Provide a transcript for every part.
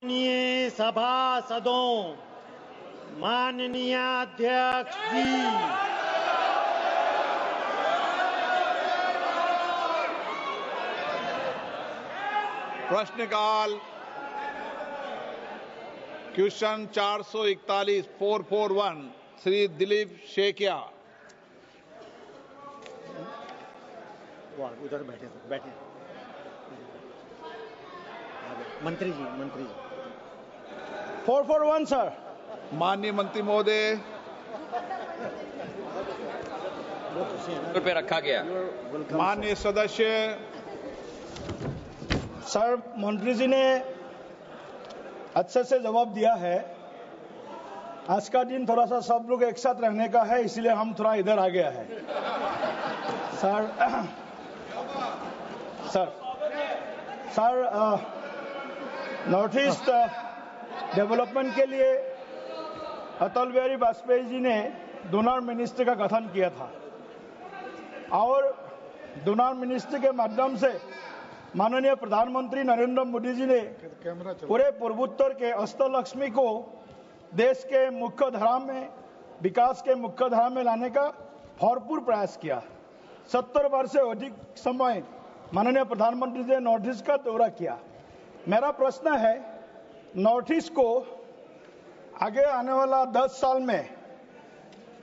माननीय सभासदों, माननीय अध्यक्ष जी, प्रश्नकाल क्वेश्चन 441 श्री दिलीप शेखिया। उधर बैठे मंत्री जी 441 सर। माननीय मंत्री महोदय, पे रखा गया। माननीय सदस्य। सर, मंत्री जी ने अच्छे से जवाब दिया है। आज का दिन थोड़ा सा सब लोग एक साथ रहने का है, इसलिए हम थोड़ा इधर आ गया है। सर नॉर्थ ईस्ट डेवलपमेंट के लिए अटल बिहारी वाजपेयी जी ने डोनर मिनिस्ट्री का गठन किया था और डोनर मिनिस्ट्री के माध्यम से माननीय प्रधानमंत्री नरेंद्र मोदी जी ने पूरे पूर्वोत्तर के अष्टलक्ष्मी को देश के मुख्य धारा में, विकास के मुख्य धारा में लाने का भरपूर प्रयास किया। 70 वर्ष से अधिक समय माननीय प्रधानमंत्री जी ने नॉर्थ ईस्ट का दौरा किया। मेरा प्रश्न है, नॉर्थ ईस्ट को आगे आने वाला 10 साल में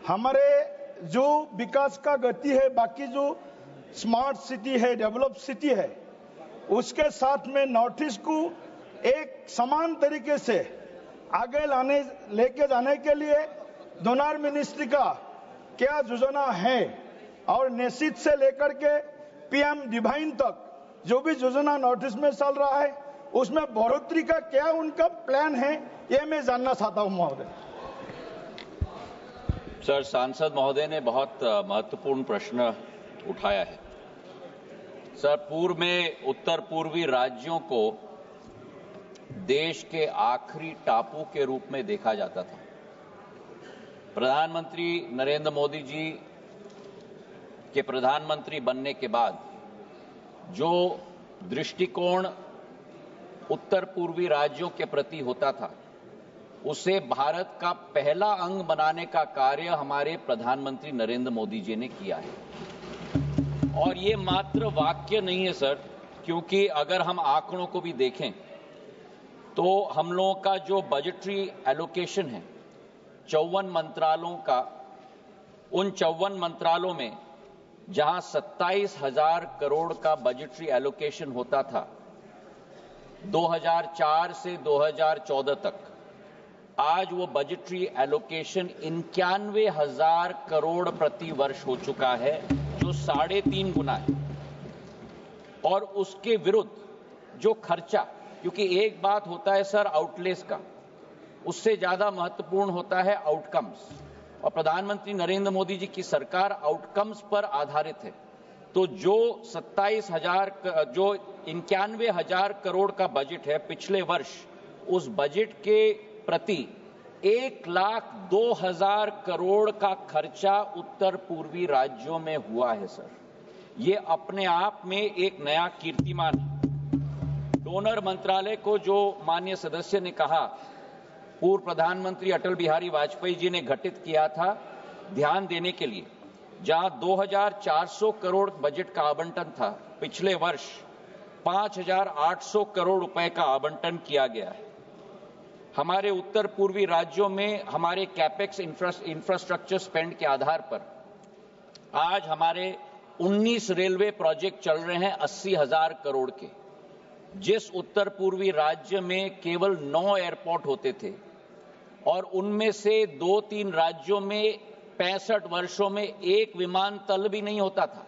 हमारे जो विकास का गति है, बाकी जो स्मार्ट सिटी है, डेवलप सिटी है, उसके साथ में नॉर्थ ईस्ट को एक समान तरीके से आगे लेके जाने के लिए डोनर मिनिस्ट्री का क्या योजना है और निश्चित से लेकर के पीएम डिवाइन तक जो भी योजना नॉर्थ ईस्ट में चल रहा है उसमें बढ़ोतरी का क्या उनका प्लान है, ये मैं जानना चाहता हूं महोदय। सर, सांसद महोदय ने बहुत महत्वपूर्ण प्रश्न उठाया है। सर, पूर्व में उत्तर पूर्वी राज्यों को देश के आखिरी टापू के रूप में देखा जाता था। प्रधानमंत्री नरेंद्र मोदी जी के प्रधानमंत्री बनने के बाद जो दृष्टिकोण उत्तर पूर्वी राज्यों के प्रति होता था, उसे भारत का पहला अंग बनाने का कार्य हमारे प्रधानमंत्री नरेंद्र मोदी जी ने किया है। और ये मात्र वाक्य नहीं है सर, क्योंकि अगर हम आंकड़ों को भी देखें तो हम लोगों का जो बजटरी एलोकेशन है 54 मंत्रालयों का, उन 54 मंत्रालयों में जहां 27,000 करोड़ का बजटरी एलोकेशन होता था 2004 से 2014 तक, आज वो बजटरी एलोकेशन 91,000 करोड़ प्रति वर्ष हो चुका है, जो 3.5 गुना है। और उसके विरुद्ध जो खर्चा, क्योंकि एक बात होता है सर आउटलेस का, उससे ज्यादा महत्वपूर्ण होता है आउटकम्स, और प्रधानमंत्री नरेंद्र मोदी जी की सरकार आउटकम्स पर आधारित है। तो जो 91,000 करोड़ का बजट है पिछले वर्ष, उस बजट के प्रति 1,02,000 करोड़ का खर्चा उत्तर पूर्वी राज्यों में हुआ है सर। ये अपने आप में एक नया कीर्तिमान है। डोनर मंत्रालय को जो माननीय सदस्य ने कहा, पूर्व प्रधानमंत्री अटल बिहारी वाजपेयी जी ने गठित किया था ध्यान देने के लिए, जहां 2,400 करोड़ बजट का आवंटन था, पिछले वर्ष 5,800 करोड़ रुपए का आवंटन किया गया है। हमारे उत्तर पूर्वी राज्यों में हमारे कैपेक्स इंफ्रास्ट्रक्चर स्पेंड के आधार पर आज हमारे 19 रेलवे प्रोजेक्ट चल रहे हैं 80,000 करोड़ के। जिस उत्तर पूर्वी राज्य में केवल 9 एयरपोर्ट होते थे और उनमें से 2-3 राज्यों में 65 वर्षों में एक विमानतल भी नहीं होता था,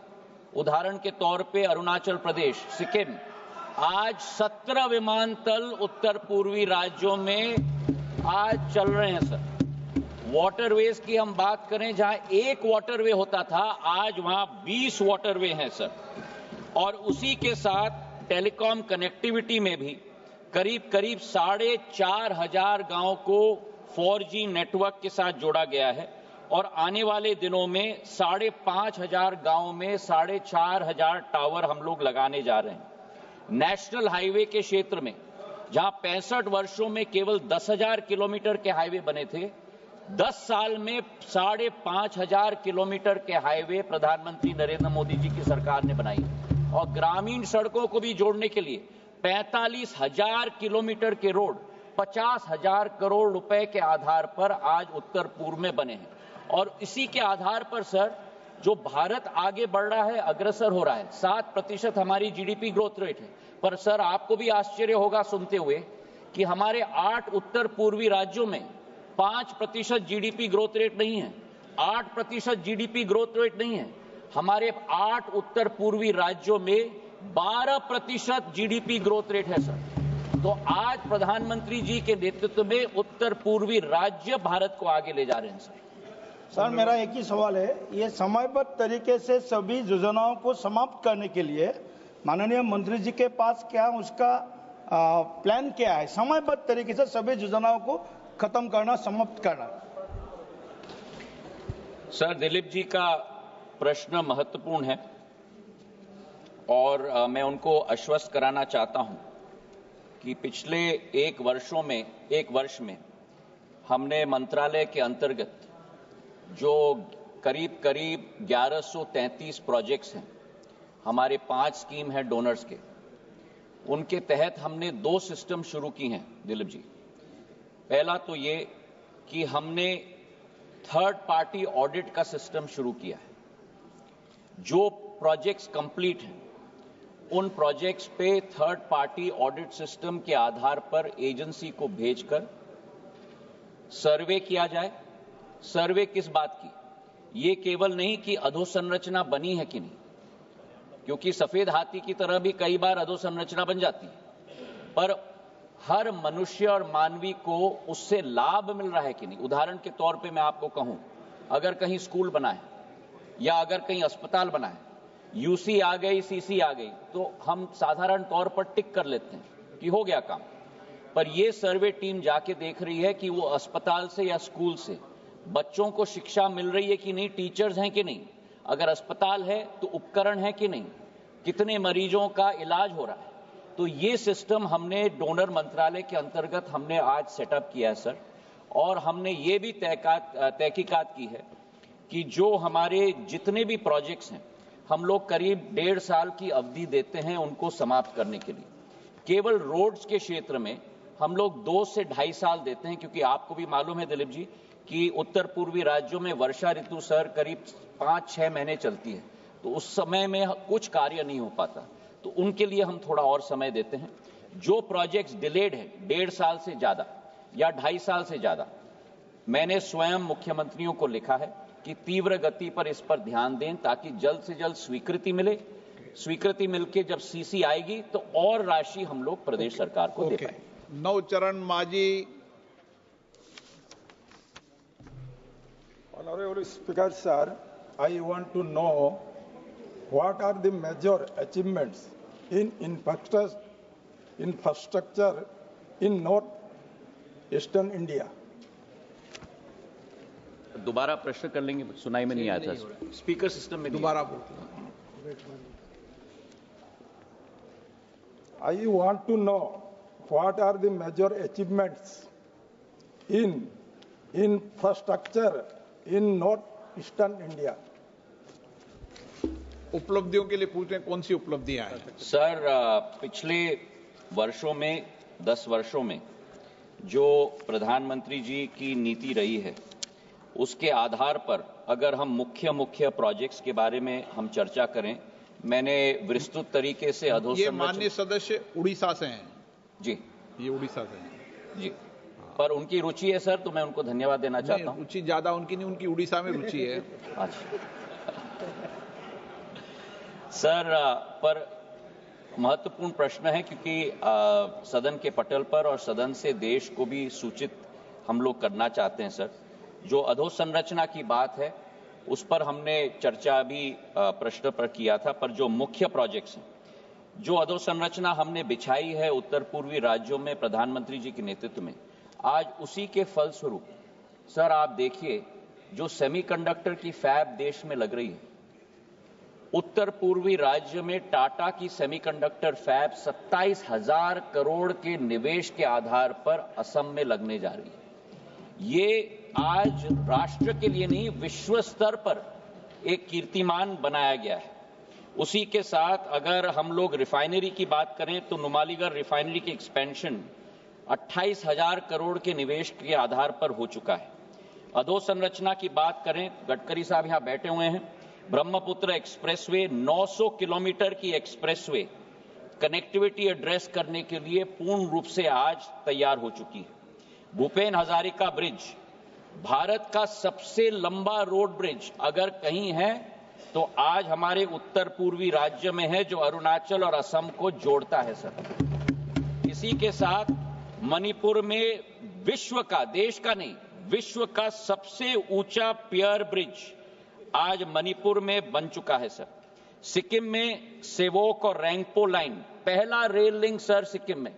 उदाहरण के तौर पे अरुणाचल प्रदेश, सिक्किम, आज 17 विमानतल उत्तर पूर्वी राज्यों में आज चल रहे हैं सर। वाटरवेज की हम बात करें, जहां एक वाटरवे होता था, आज वहां 20 वाटरवे हैं सर। और उसी के साथ टेलीकॉम कनेक्टिविटी में भी करीब 4,500 गांव को 4G नेटवर्क के साथ जोड़ा गया है, और आने वाले दिनों में 5,500 गांव में 4,500 टावर हम लोग लगाने जा रहे हैं। नेशनल हाईवे के क्षेत्र में जहां 65 वर्षों में केवल 10,000 किलोमीटर के हाईवे बने थे, 10 साल में 5,500 किलोमीटर के हाईवे प्रधानमंत्री नरेंद्र मोदी जी की सरकार ने बनाई। और ग्रामीण सड़कों को भी जोड़ने के लिए 45,000 किलोमीटर के रोड 50,000 करोड़ रुपए के आधार पर आज उत्तर पूर्व में बने हैं। और इसी के आधार पर सर, जो भारत आगे बढ़ रहा है, अग्रसर हो रहा है, 7% हमारी जीडीपी ग्रोथ रेट है। पर सर, आपको भी आश्चर्य होगा सुनते हुए कि हमारे 8 उत्तर पूर्वी राज्यों में 5% जीडीपी ग्रोथ रेट नहीं है, 8% जीडीपी ग्रोथ रेट नहीं है। हमारे 8 उत्तर पूर्वी राज्यों में 12% जीडीपी ग्रोथ रेट है सर। तो आज प्रधानमंत्री जी के नेतृत्व में उत्तर पूर्वी राज्य भारत को आगे ले जा रहे हैं सर। सर, मेरा एक ही सवाल है, ये समयबद्ध तरीके से सभी योजनाओं को समाप्त करने के लिए माननीय मंत्री जी के पास क्या उसका प्लान क्या है? समयबद्ध तरीके से सभी योजनाओं को खत्म करना, समाप्त करना। सर, दिलीप जी का प्रश्न महत्वपूर्ण है और मैं उनको आश्वस्त कराना चाहता हूं कि पिछले एक वर्ष में हमने मंत्रालय के अंतर्गत जो करीब 1133 प्रोजेक्ट्स हैं, हमारे 5 स्कीम है डोनर्स के, उनके तहत हमने 2 सिस्टम शुरू की हैं दिलीप जी। पहला तो ये कि हमने थर्ड पार्टी ऑडिट का सिस्टम शुरू किया है। जो प्रोजेक्ट्स कंप्लीट हैं, उन प्रोजेक्ट्स पे थर्ड पार्टी ऑडिट सिस्टम के आधार पर एजेंसी को भेजकर सर्वे किया जाए। सर्वे किस बात की? ये केवल नहीं कि अधोसंरचना बनी है कि नहीं, क्योंकि सफेद हाथी की तरह भी कई बार अधोसंरचना बन जाती है, पर हर मनुष्य और मानवी को उससे लाभ मिल रहा है कि नहीं। उदाहरण के तौर पे मैं आपको कहूं, अगर कहीं स्कूल बना है या अगर कहीं अस्पताल बना है, यूसी आ गई, सीसी आ गई, तो हम साधारण तौर पर टिक कर लेते हैं कि हो गया काम। पर यह सर्वे टीम जाके देख रही है कि वो अस्पताल से या स्कूल से बच्चों को शिक्षा मिल रही है कि नहीं, टीचर्स हैं कि नहीं, अगर अस्पताल है तो उपकरण है कि नहीं, कितने मरीजों का इलाज हो रहा है। तो ये सिस्टम हमने डोनर मंत्रालय के अंतर्गत हमने आज सेटअप किया है सर। और हमने ये भी तहकीकात की है कि जो हमारे जितने भी प्रोजेक्ट्स हैं, हम लोग करीब 1.5 साल की अवधि देते हैं उनको समाप्त करने के लिए। केवल रोड्स के क्षेत्र में हम लोग 2 से 2.5 साल देते हैं, क्योंकि आपको भी मालूम है दिलीप जी कि उत्तर पूर्वी राज्यों में वर्षा ऋतु सर करीब 5-6 महीने चलती है, तो उस समय में कुछ कार्य नहीं हो पाता, तो उनके लिए हम थोड़ा और समय देते हैं। जो प्रोजेक्ट्स डिलेड है 1.5 साल से ज्यादा या 2.5 साल से ज्यादा, मैंने स्वयं मुख्यमंत्रियों को लिखा है कि तीव्र गति पर इस पर ध्यान दें, ताकि जल्द से जल्द स्वीकृति मिले। स्वीकृति मिलके जब सीसी आएगी तो और राशि हम लोग प्रदेश सरकार को दे पाएंगे। नवचरण Manjhi. Honorable Speaker, sir, I want to know what are the major achievements in infrastructure in North Eastern India? दोबारा प्रश्न कर लेंगे, सुनाई में नहीं आया था, स्पीकर सिस्टम में दोबारा I want to know what are the major achievements in infrastructure in North Eastern India? उपलब्धियों के लिए पूछ रहे हैं, कौन सी उपलब्धियां हैं? सर, पिछले वर्षों में 10 वर्षों में जो प्रधानमंत्री जी की नीति रही है, उसके आधार पर अगर हम मुख्य प्रोजेक्ट्स के बारे में हम चर्चा करें, मैंने विस्तृत तरीके से ये माननीय सदस्य उड़ीसा से हैं जी, ये उड़ीसा से हैं जी, पर उनकी रुचि है सर, तो मैं उनको धन्यवाद देना चाहता हूं। रुचि ज्यादा उनकी नहीं, उनकी उड़ीसा में रुचि है। अच्छा सर, पर महत्वपूर्ण प्रश्न है, क्योंकि सदन के पटल पर और सदन से देश को भी सूचित हम लोग करना चाहते हैं सर। जो अधोसंरचना की बात है उस पर हमने चर्चा भी प्रश्न पर किया था, पर जो मुख्य प्रोजेक्ट्स हैं, जो अधोसंरचना हमने बिछाई है उत्तर पूर्वी राज्यों में प्रधानमंत्री जी के नेतृत्व में, आज उसी के फलस्वरूप सर आप देखिए जो सेमीकंडक्टर की फैब देश में लग रही है, उत्तर पूर्वी राज्य में टाटा की सेमीकंडक्टर फैब 27,000 करोड़ के निवेश के आधार पर असम में लगने जा रही है। ये आज राष्ट्र के लिए नहीं, विश्व स्तर पर एक कीर्तिमान बनाया गया है। उसी के साथ अगर हम लोग रिफाइनरी की बात करें तो नुमालीगढ़ रिफाइनरी की एक्सपेंशन 28,000 करोड़ के निवेश के आधार पर हो चुका है। अधोसंरचना की बात करें, गडकरी साहब यहां बैठे हुए हैं, ब्रह्मपुत्र एक्सप्रेसवे 900 किलोमीटर की एक्सप्रेसवे कनेक्टिविटी एड्रेस करने के लिए पूर्ण रूप से आज तैयार हो चुकी है। भूपेन हजारिका ब्रिज भारत का सबसे लंबा रोड ब्रिज अगर कहीं है तो आज हमारे उत्तर पूर्वी राज्य में है, जो अरुणाचल और असम को जोड़ता है सर। इसी के साथ मणिपुर में विश्व का, देश का नहीं, विश्व का सबसे ऊंचा पियर ब्रिज आज मणिपुर में बन चुका है सर। सिक्किम में सेवोक और रैंगपो लाइन, पहला रेल लिंक सर, सिक्किम में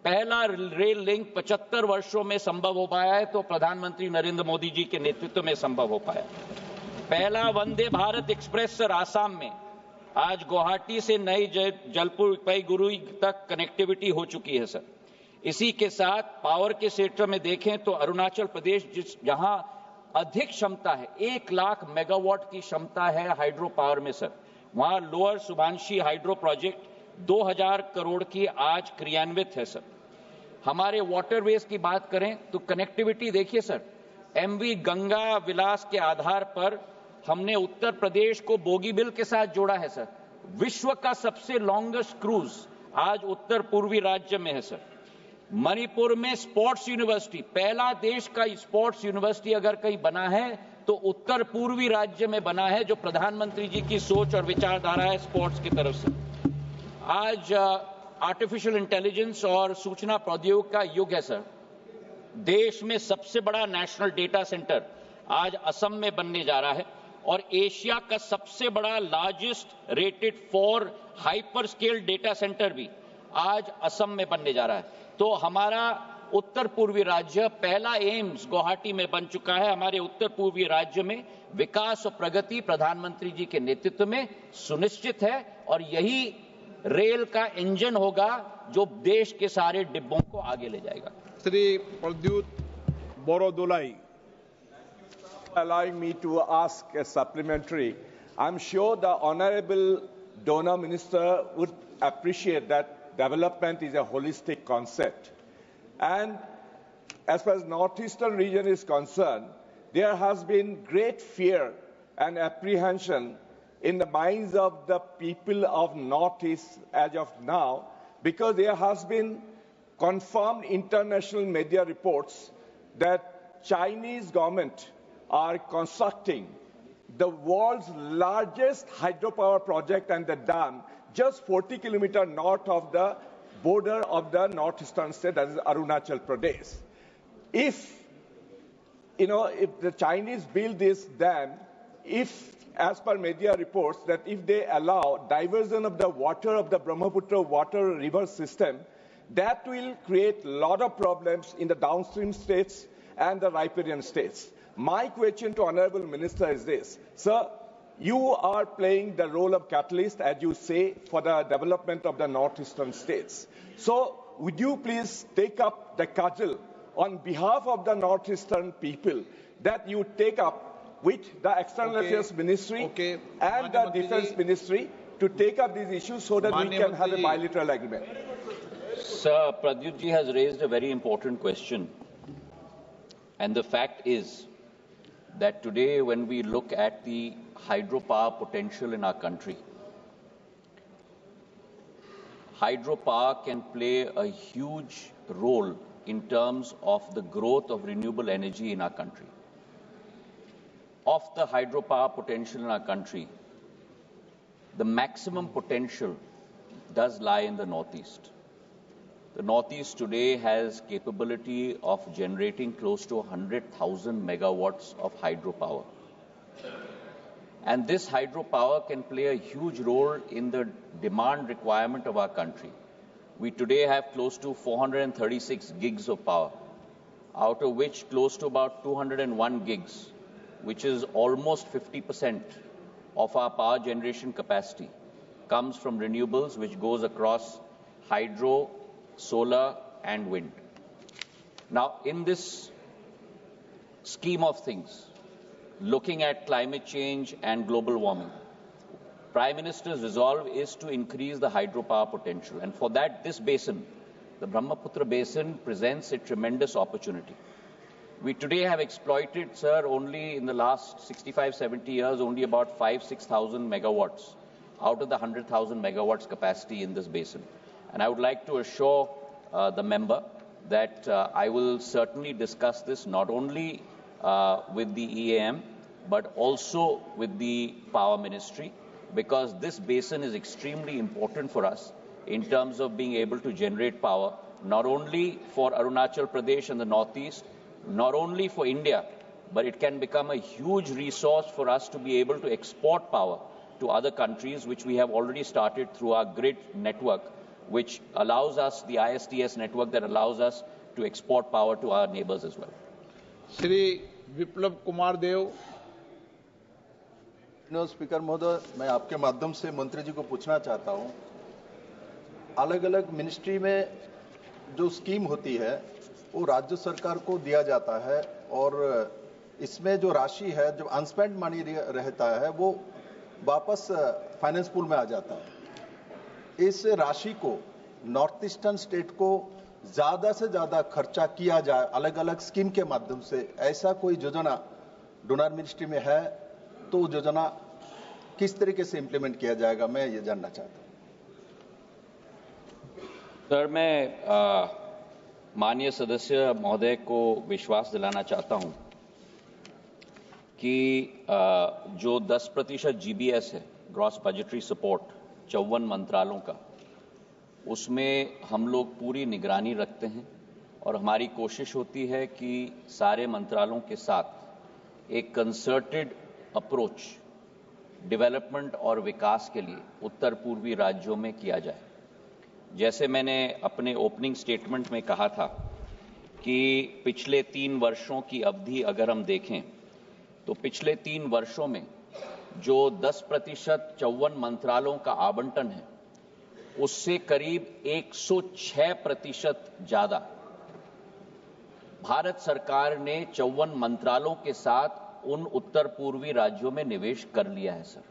पहला रेल लिंक 75 वर्षों में संभव हो पाया है, तो प्रधानमंत्री नरेंद्र मोदी जी के नेतृत्व में संभव हो पाया। पहला वंदे भारत एक्सप्रेस सर आसाम में, आज गुवाहाटी से नई जलपाईगुड़ी तक कनेक्टिविटी हो चुकी है सर। इसी के साथ पावर के क्षेत्र में देखें तो अरुणाचल प्रदेश जहां अधिक क्षमता है, 1 लाख मेगावाट की क्षमता है हाइड्रो पावर में सर, वहां लोअर सुभानशी हाइड्रो प्रोजेक्ट 2000 करोड़ की आज क्रियान्वित है सर। हमारे वाटरवेज की बात करें तो कनेक्टिविटी देखिए सर, एमवी गंगा विलास के आधार पर हमने उत्तर प्रदेश को बोगीबिल के साथ जोड़ा है सर। विश्व का सबसे लॉन्गेस्ट क्रूज आज उत्तर पूर्वी राज्य में है सर। मणिपुर में स्पोर्ट्स यूनिवर्सिटी, पहला देश का स्पोर्ट्स यूनिवर्सिटी अगर कहीं बना है तो उत्तर पूर्वी राज्य में बना है, जो प्रधानमंत्री जी की सोच और विचारधारा है स्पोर्ट्स की तरफ से। आज आर्टिफिशियल इंटेलिजेंस और सूचना प्रौद्योगिकी का युग है सर। देश में सबसे बड़ा नेशनल डेटा सेंटर आज असम में बनने जा रहा है और एशिया का सबसे बड़ा largest rated for hyper scale data centre भी आज असम में बनने जा रहा है। तो हमारा उत्तर पूर्वी राज्य, पहला एम्स गुवाहाटी में बन चुका है। हमारे उत्तर पूर्वी राज्य में विकास और प्रगति प्रधानमंत्री जी के नेतृत्व में सुनिश्चित है और यही रेल का इंजन होगा जो देश के सारे डिब्बों को आगे ले जाएगा। Shri Pradyut Bordoloi. Allowing me to ask a supplementary, I'm sure the Honorable Donor Minister would appreciate that development is a holistic concept. And as far as Northeastern region is concerned, there has been great fear and apprehension in the minds of the people of Northeast as of now, because there has been confirmed international media reports that Chinese government are constructing the world's largest hydropower project and the dam just 40 kilometers north of the border of the northeastern state, that is Arunachal Pradesh. If the Chinese build this dam, if as per media reports that if they allow diversion of the water of the Brahmaputra water river system, that will create a lot of problems in the downstream states and the riparian states. My question to Honorable Minister is this. Sir, you are playing the role of catalyst, as you say, for the development of the northeastern states. So, would you please take up the cudgel on behalf of the northeastern people that you take up with the External Affairs Ministry and the Defense Ministry to take up these issues so that we can have a bilateral agreement? Sir, Pradyut ji has raised a very important question. And the fact is that today when we look at the hydropower potential in our country, hydropower can play a huge role in terms of the growth of renewable energy in our country. Of the hydropower potential in our country, the maximum potential does lie in the Northeast. The Northeast today has capability of generating close to 100,000 megawatts of hydropower. And this hydropower can play a huge role in the demand requirement of our country. We today have close to 436 gigs of power, out of which close to about 201 gigs, which is almost 50%, of our power generation capacity comes from renewables, which goes across hydro, solar, and wind. Now, in this scheme of things, looking at climate change and global warming, Prime Minister's resolve is to increase the hydropower potential. And for that, this basin, the Brahmaputra Basin, presents a tremendous opportunity. We today have exploited, sir, only in the last 65, 70 years, only about 5,000-6,000 megawatts out of the 100,000 megawatts capacity in this basin. And I would like to assure the member that I will certainly discuss this not only with the EAM, but also with the Power Ministry, because this basin is extremely important for us in terms of being able to generate power, not only for Arunachal Pradesh and the Northeast, not only for India, but it can become a huge resource for us to be able to export power to other countries, which we have already started through our grid network, which allows us, the ISTS network that allows us to export power to our neighbors as well. Shri Viplav Kumar Dev. Speaker महोदय, मैं आपके माध्यम से मंत्री जी को पूछना चाहता हूं, अलग अलग मिनिस्ट्री में जो स्कीम होती है वो राज्य सरकार को दिया जाता है और इसमें जो राशि है, जो अनस्पेंड मनी रहता है, वो वापस फाइनेंस पूल में आ जाता है। इस राशि को नॉर्थ ईस्टर्न स्टेट को ज्यादा से ज्यादा खर्चा किया जाए अलग अलग स्कीम के माध्यम से, ऐसा कोई योजना डोनर मिनिस्ट्री में है तो योजना किस तरीके से इंप्लीमेंट किया जाएगा, मैं ये जानना चाहता हूं। सर, मैं माननीय सदस्य महोदय को विश्वास दिलाना चाहता हूं कि जो 10% GBS है, ग्रॉस बजटरी सपोर्ट 54 मंत्रालयों का, उसमें हम लोग पूरी निगरानी रखते हैं और हमारी कोशिश होती है कि सारे मंत्रालयों के साथ एक कंसर्टेड अप्रोच डेवलपमेंट और विकास के लिए उत्तर पूर्वी राज्यों में किया जाए। जैसे मैंने अपने ओपनिंग स्टेटमेंट में कहा था कि पिछले 3 वर्षों की अवधि अगर हम देखें तो पिछले 3 वर्षों में जो 10% 54 मंत्रालयों का आवंटन है, उससे करीब 106% ज्यादा भारत सरकार ने 54 मंत्रालयों के साथ उन उत्तर पूर्वी राज्यों में निवेश कर लिया है। सर,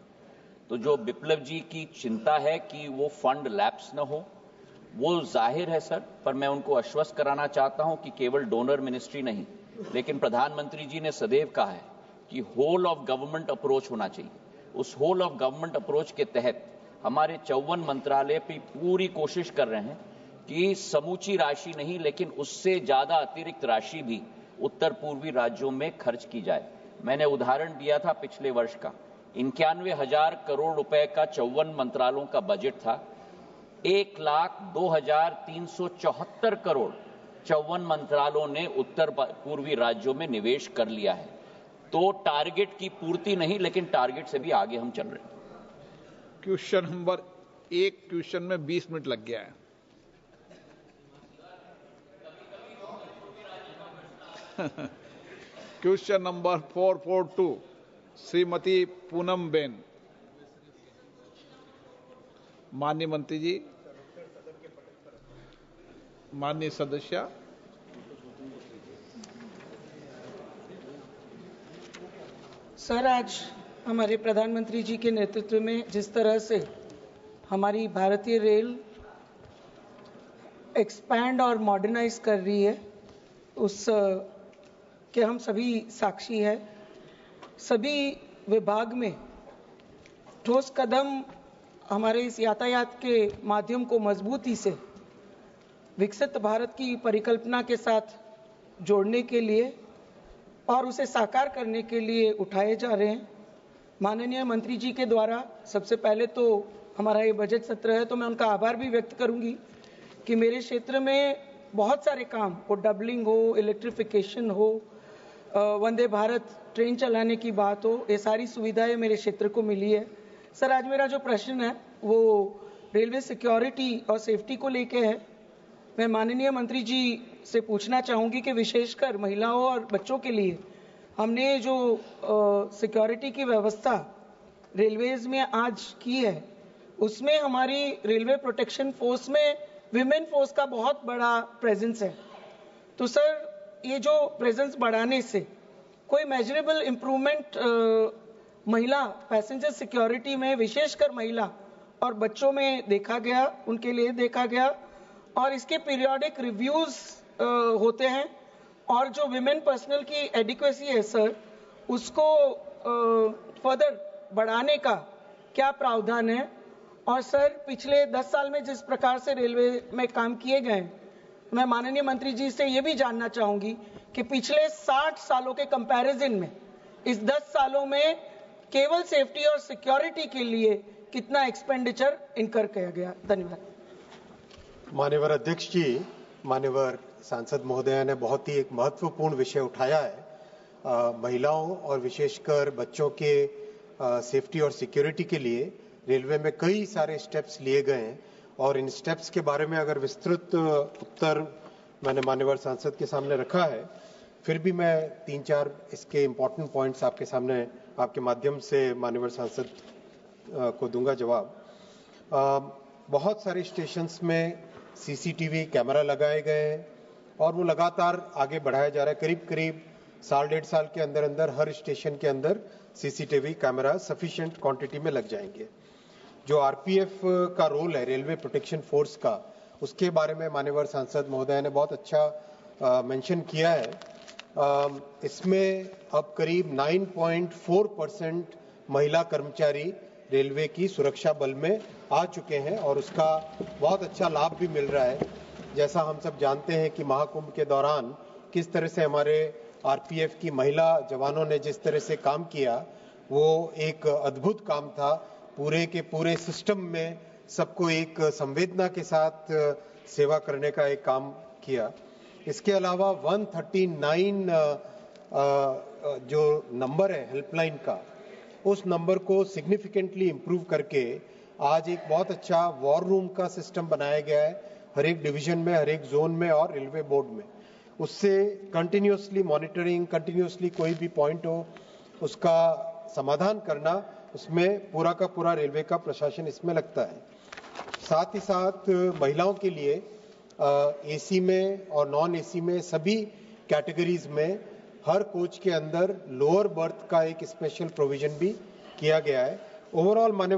तो जो विप्लव जी की चिंता है कि वो फंड लैप्स न हो, वो जाहिर है सर, पर मैं उनको आश्वस्त कराना चाहता हूं कि केवल डोनर मिनिस्ट्री नहीं, लेकिन प्रधानमंत्री जी ने सदैव कहा है कि होल ऑफ गवर्नमेंट अप्रोच होना चाहिए। उस होल ऑफ गवर्नमेंट अप्रोच के तहत हमारे 54 मंत्रालय भी पूरी कोशिश कर रहे हैं कि समूची राशि नहीं, लेकिन उससे ज्यादा अतिरिक्त राशि भी उत्तर पूर्वी राज्यों में खर्च की जाए। मैंने उदाहरण दिया था पिछले वर्ष का 91,000 करोड़ रुपए का 54 मंत्रालयों का बजट था। 1,02,374 करोड़ 54 मंत्रालयों ने उत्तर पूर्वी राज्यों में निवेश कर लिया है। तो टारगेट की पूर्ति नहीं, लेकिन टारगेट से भी आगे हम चल रहे हैं। क्वेश्चन नंबर 1 क्वेश्चन में 20 मिनट लग गया है। Question number 442 Shrimati Poonam Ben. माननीय मंत्री जी, माननीय सदस्य। सर, आज हमारे प्रधानमंत्री जी के नेतृत्व में जिस तरह से हमारी भारतीय रेल एक्सपैंड और मॉडर्नाइज कर रही है, उस के हम सभी साक्षी हैं। सभी विभाग में ठोस कदम हमारे इस यातायात के माध्यम को मजबूती से विकसित भारत की परिकल्पना के साथ जोड़ने के लिए और उसे साकार करने के लिए उठाए जा रहे हैं। माननीय मंत्री जी के द्वारा सबसे पहले तो हमारा ये बजट सत्र है, तो मैं उनका आभार भी व्यक्त करूंगी कि मेरे क्षेत्र में बहुत सारे काम, वो डबलिंग हो, इलेक्ट्रिफिकेशन हो, वंदे भारत ट्रेन चलाने की बात हो, ये सारी सुविधाएं मेरे क्षेत्र को मिली है। सर, आज मेरा जो प्रश्न है वो रेलवे सिक्योरिटी और सेफ्टी को लेके है। मैं माननीय मंत्री जी से पूछना चाहूंगी कि विशेषकर महिलाओं और बच्चों के लिए हमने जो सिक्योरिटी की व्यवस्था रेलवेज में आज की है, उसमें हमारी रेलवे प्रोटेक्शन फोर्स में विमेन फोर्स का बहुत बड़ा प्रेजेंस है। तो सर, ये जो प्रेजेंस बढ़ाने से कोई मेजरेबल इम्प्रूवमेंट महिला पैसेंजर सिक्योरिटी में, विशेषकर महिला और बच्चों में देखा गया, उनके लिए देखा गया, और इसके पीरियोडिक रिव्यूज होते हैं, और जो विमेन पर्सनल की एडिक्वेसी है सर, उसको फर्दर बढ़ाने का क्या प्रावधान है? और सर, पिछले 10 साल में जिस प्रकार से रेलवे में काम किए गए, मैं माननीय मंत्री जी से ये भी जानना चाहूंगी कि पिछले 60 सालों के कंपैरिजन में इस 10 सालों में केवल सेफ्टी और सिक्योरिटी के लिए कितना एक्सपेंडिचर इनकर किया गया? धन्यवाद। माननीय अध्यक्ष जी, माननीय सांसद महोदय ने बहुत ही एक महत्वपूर्ण विषय उठाया है। महिलाओं और विशेषकर बच्चों के सेफ्टी और सिक्योरिटी के लिए रेलवे में कई सारे स्टेप्स लिए गए हैं, और इन स्टेप्स के बारे में अगर विस्तृत उत्तर मैंने माननीय सांसद के सामने रखा है, फिर भी मैं 3-4 इसके इम्पोर्टेंट पॉइंट्स आपके सामने, आपके माध्यम से माननीय सांसद को दूंगा जवाब। बहुत सारे स्टेशंस में सीसीटीवी कैमरा लगाए गए हैं और वो लगातार आगे बढ़ाया जा रहा है। करीब करीब 1.5 साल के अंदर अंदर हर स्टेशन के अंदर सीसीटीवी कैमरा सफिशिएंट क्वांटिटी में लग जाएंगे। जो आरपीएफ का रोल है रेलवे प्रोटेक्शन फोर्स का, उसके बारे में माननीय सांसद महोदय ने बहुत अच्छा मेंशन किया है। इसमें अब करीब 9.4% महिला कर्मचारी रेलवे की सुरक्षा बल में आ चुके हैं और उसका बहुत अच्छा लाभ भी मिल रहा है। जैसा हम सब जानते हैं कि महाकुंभ के दौरान किस तरह से हमारे आरपीएफ की महिला जवानों ने जिस तरह से काम किया, वो एक अद्भुत काम था। पूरे के पूरे सिस्टम में सबको एक संवेदना के साथ सेवा करने का एक काम किया। इसके अलावा 139 जो नंबर है हेल्पलाइन का, उस नंबर को सिग्निफिकेंटली इंप्रूव करके आज एक बहुत अच्छा वॉर रूम का सिस्टम बनाया गया है हर एक डिवीजन में, हर एक जोन में और रेलवे बोर्ड में। उससे कंटिन्यूसली मॉनिटरिंग, कंटिन्यूसली कोई भी पॉइंट हो उसका समाधान करना, उसमें पूरा का पूरा रेलवे का प्रशासन इसमें लगता है। साथ ही साथ महिलाओं के लिए एसी में और नॉन एसी में सभी कैटेगरीज में हर कोच के अंदर लोअर बर्थ का एक स्पेशल प्रोविजन भी किया गया है। ओवरऑल माननीय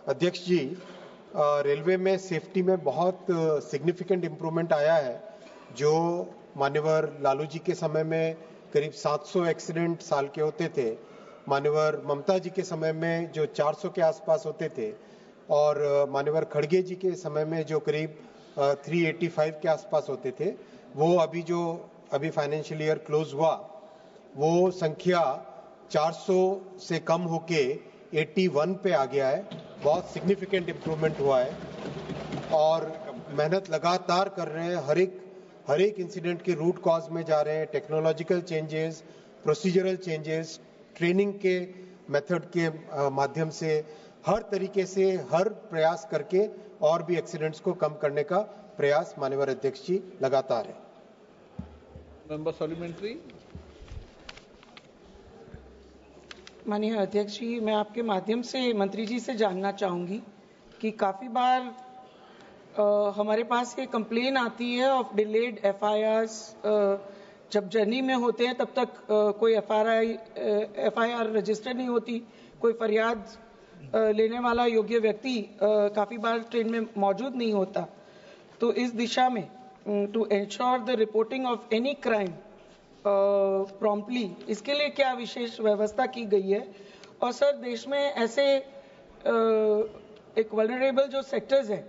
अध्यक्ष जी, रेलवे में सेफ्टी में बहुत सिग्निफिकेंट इम्प्रूवमेंट आया है। जो माननीय लालू जी के समय में करीब 700 एक्सीडेंट साल के होते थे, माननीय ममता जी के समय में जो 400 के आसपास होते थे, और माननीय खड़गे जी के समय में जो करीब 385 के आसपास होते थे, वो अभी फाइनेंशियल ईयर क्लोज हुआ, वो संख्या 400 से कम होके 81 पे आ गया है। बहुत सिग्निफिकेंट इम्प्रूवमेंट हुआ है और मेहनत लगातार कर रहे हैं। हर एक इंसिडेंट के रूट कॉज में जा रहे हैं। Technological changes, procedural changes, training के मेथड के माध्यम से हर तरीके से हर प्रयास करके और भी एक्सीडेंट्स को कम करने का प्रयास माननीय अध्यक्ष जी लगातार है। Member supplementary. माननीय अध्यक्ष जी, मैं आपके माध्यम से मंत्री जी से जानना चाहूंगी कि काफी बार हमारे पास ये कंप्लेन आती है ऑफ डिलेड एफआईआर्स। जब जर्नी में होते हैं तब तक कोई एफआईआर रजिस्टर नहीं होती, कोई फरियाद लेने वाला योग्य व्यक्ति काफी बार ट्रेन में मौजूद नहीं होता। तो इस दिशा में to ensure the reporting of any crime promptly, इसके लिए क्या विशेष व्यवस्था की गई है? और सर, देश में ऐसे एक वल्नरेबल जो सेक्टर्स है,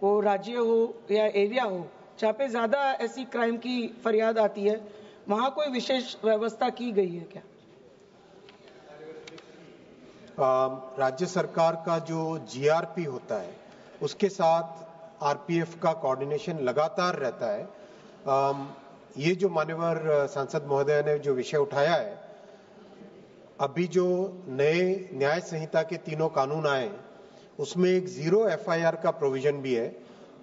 वो राज्य हो या एरिया हो, जहाँ पे ज्यादा ऐसी क्राइम की फरियाद आती है, वहाँ कोई विशेष व्यवस्था की गई है क्या? राज्य सरकार का जो जीआरपी होता है उसके साथ आरपीएफ का कोऑर्डिनेशन लगातार रहता है। ये जो माननीय सांसद महोदय ने जो विषय उठाया है, अभी जो नए न्याय संहिता के 3 कानून आए उसमें एक 0 एफआईआर का प्रोविजन भी है।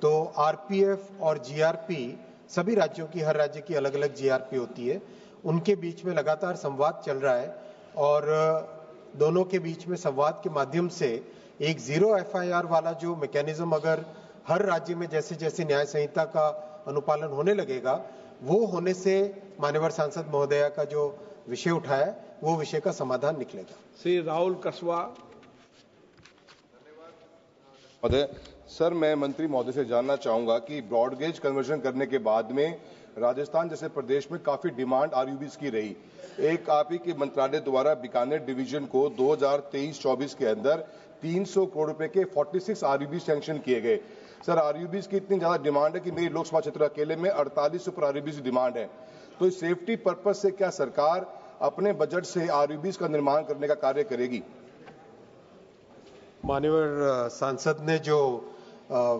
तो आरपीएफ और जीआरपी, सभी राज्यों की, हर राज्य की अलग अलग जीआरपी होती है, उनके बीच में लगातार संवाद चल रहा है और दोनों के बीच में संवाद के माध्यम से एक जीरो FIR वाला जो मैकेनिज्म अगर हर राज्य में जैसे जैसे न्याय संहिता का अनुपालन होने लगेगा, वो होने से मान्यवर सांसद महोदया का जो विषय उठाया वो विषय का समाधान निकलेगा। श्री राहुल कसवा। महोदय, सर मैं मंत्री महोदय से जानना चाहूंगा कि ब्रॉडगेज कन्वर्जन करने के बाद में राजस्थान जैसे प्रदेश में काफी डिमांड RUBs की रही। एक आप ही के मंत्रालय द्वारा बीकानेर डिवीजन को 2023-24 के अंदर 300 करोड़ रुपए के 46 RUBs सैंक्शन किए गए। सर RUBs की इतनी ज्यादा डिमांड है कि मेरी लोकसभा क्षेत्र अकेले में 48 सुपर RUBs की डिमांड है। तो इस सेफ्टी पर्पज से क्या सरकार अपने बजट से RUBs का निर्माण करने का कार्य करेगी? माननीय सांसद ने जो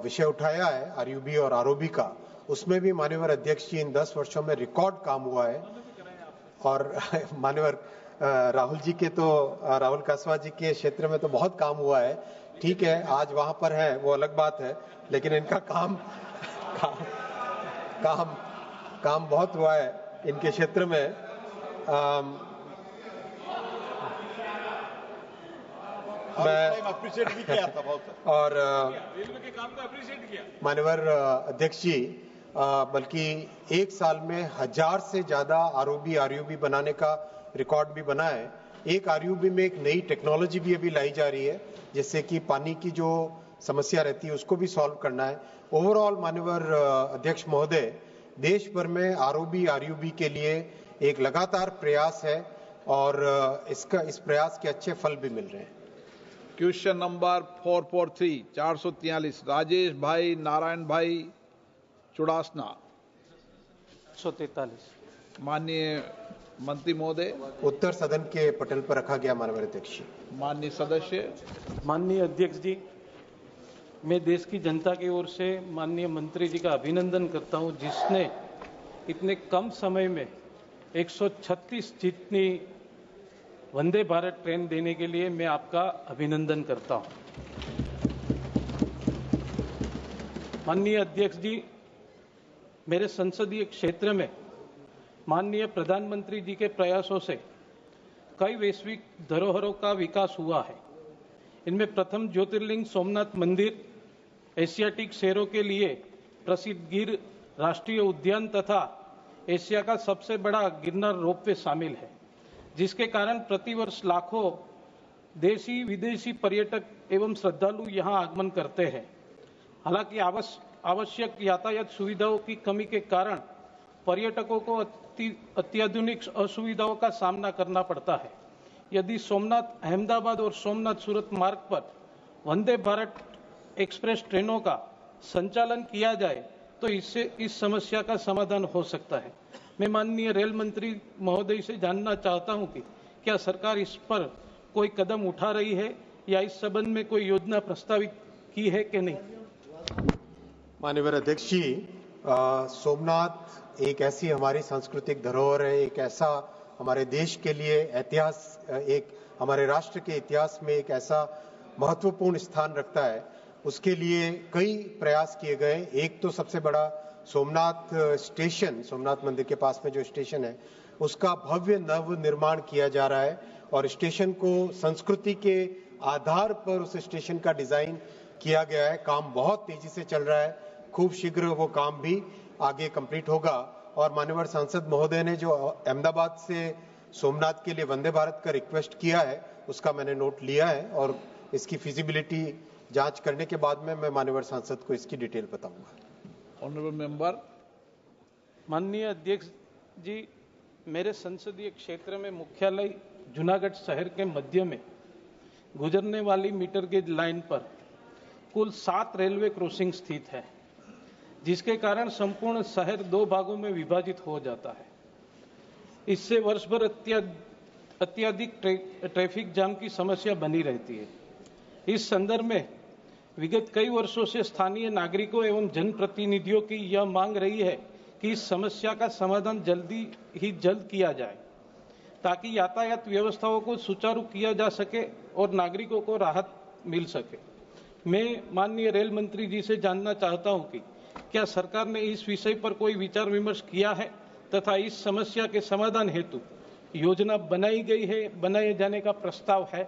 विषय उठाया है RUB और ROB का, उसमें भी माननीय अध्यक्ष जी इन 10 वर्षों में रिकॉर्ड काम हुआ है। और माननीय राहुल जी के तो राहुल कसवा जी के क्षेत्र में तो बहुत काम हुआ है। ठीक है, आज वहां पर है वो अलग बात है, लेकिन इनका काम बहुत हुआ है इनके क्षेत्र में। मैं अप्रिशिएट भी किया था बहुत, और रेलवे के काम को अप्रिशिएट किया माननीय अध्यक्ष जी। बल्कि एक साल में 1000 से ज्यादा ROB बनाने का रिकॉर्ड भी बना है। एक RUB में एक नई टेक्नोलॉजी भी अभी लाई जा रही है, जिससे कि पानी की जो समस्या रहती है उसको भी सॉल्व करना है। ओवरऑल माननीय अध्यक्ष महोदय, देश भर में ROB के लिए एक लगातार प्रयास है और इस प्रयास के अच्छे फल भी मिल रहे हैं। क्वेश्चन नंबर 443 राजेश भाई नारायण भाई चुड़ासना। 143। माननीय मंत्री महोदय। उत्तर सदन के पटल पर रखा गया माननीय अध्यक्ष जी। माननीय सदस्य। माननीय अध्यक्ष जी, मैं देश की जनता की ओर से माननीय मंत्री जी का अभिनंदन करता हूं, जिसने इतने कम समय में 136 जितनी वंदे भारत ट्रेन देने के लिए मैं आपका अभिनंदन करता हूं। माननीय अध्यक्ष जी, मेरे संसदीय क्षेत्र में माननीय प्रधानमंत्री जी के प्रयासों से कई वैश्विक धरोहरों का विकास हुआ है। इनमें प्रथम ज्योतिर्लिंग सोमनाथ मंदिर, एशियाटिक शेरों के लिए प्रसिद्ध गिर राष्ट्रीय उद्यान तथा एशिया का सबसे बड़ा गिरनार रोपवे शामिल है, जिसके कारण प्रतिवर्ष लाखों देशी विदेशी पर्यटक एवं श्रद्धालु यहां आगमन करते हैं। हालांकि आवश्यक यातायात सुविधाओं की कमी के कारण पर्यटकों को अत्याधुनिक असुविधाओं का सामना करना पड़ता है। यदि सोमनाथ अहमदाबाद और सोमनाथ सूरत मार्ग पर वंदे भारत एक्सप्रेस ट्रेनों का संचालन किया जाए तो इससे इस समस्या का समाधान हो सकता है। मैं माननीय रेल मंत्री महोदय से जानना चाहता हूं कि क्या सरकार इस पर कोई कदम उठा रही है या इस संबंध में कोई योजना प्रस्तावित की है कि नहीं? माननीय अध्यक्ष जी, सोमनाथ एक ऐसी हमारी सांस्कृतिक धरोहर है, एक ऐसा हमारे देश के लिए इतिहास, एक हमारे राष्ट्र के इतिहास में एक ऐसा महत्वपूर्ण स्थान रखता है। उसके लिए कई प्रयास किए गए। एक तो सबसे बड़ा सोमनाथ स्टेशन, सोमनाथ मंदिर के पास में जो स्टेशन है, उसका भव्य नव निर्माण किया जा रहा है और स्टेशन को संस्कृति के आधार पर उस स्टेशन का डिजाइन किया गया है। काम बहुत तेजी से चल रहा है, खूब शीघ्र वो काम भी आगे कंप्लीट होगा। और माननीय सांसद महोदय ने जो अहमदाबाद से सोमनाथ के लिए वंदे भारत का रिक्वेस्ट किया है, उसका मैंने नोट लिया है और इसकी फिजिबिलिटी जांच करने के बाद में मैं माननीय सांसद को इसकी डिटेल बताऊंगा। Honourable member. माननीय अध्यक्ष जी, मेरे संसदीय क्षेत्र में मुख्यालय जूनागढ़ शहर के मध्य में गुजरने वाली मीटर गेज लाइन पर कुल 7 रेलवे क्रॉसिंग स्थित है, जिसके कारण संपूर्ण शहर 2 भागों में विभाजित हो जाता है। इससे वर्ष भर अत्यधिक ट्रैफिक जाम की समस्या बनी रहती है। इस संदर्भ में विगत कई वर्षों से स्थानीय नागरिकों एवं जनप्रतिनिधियों की यह मांग रही है कि इस समस्या का समाधान जल्द किया जाए, ताकि यातायात व्यवस्थाओं को सुचारू किया जा सके और नागरिकों को राहत मिल सके। मैं माननीय रेल मंत्री जी से जानना चाहता हूं कि क्या सरकार ने इस विषय पर कोई विचार विमर्श किया है तथा इस समस्या के समाधान हेतु योजना बनाई गई है, बनाए जाने का प्रस्ताव है?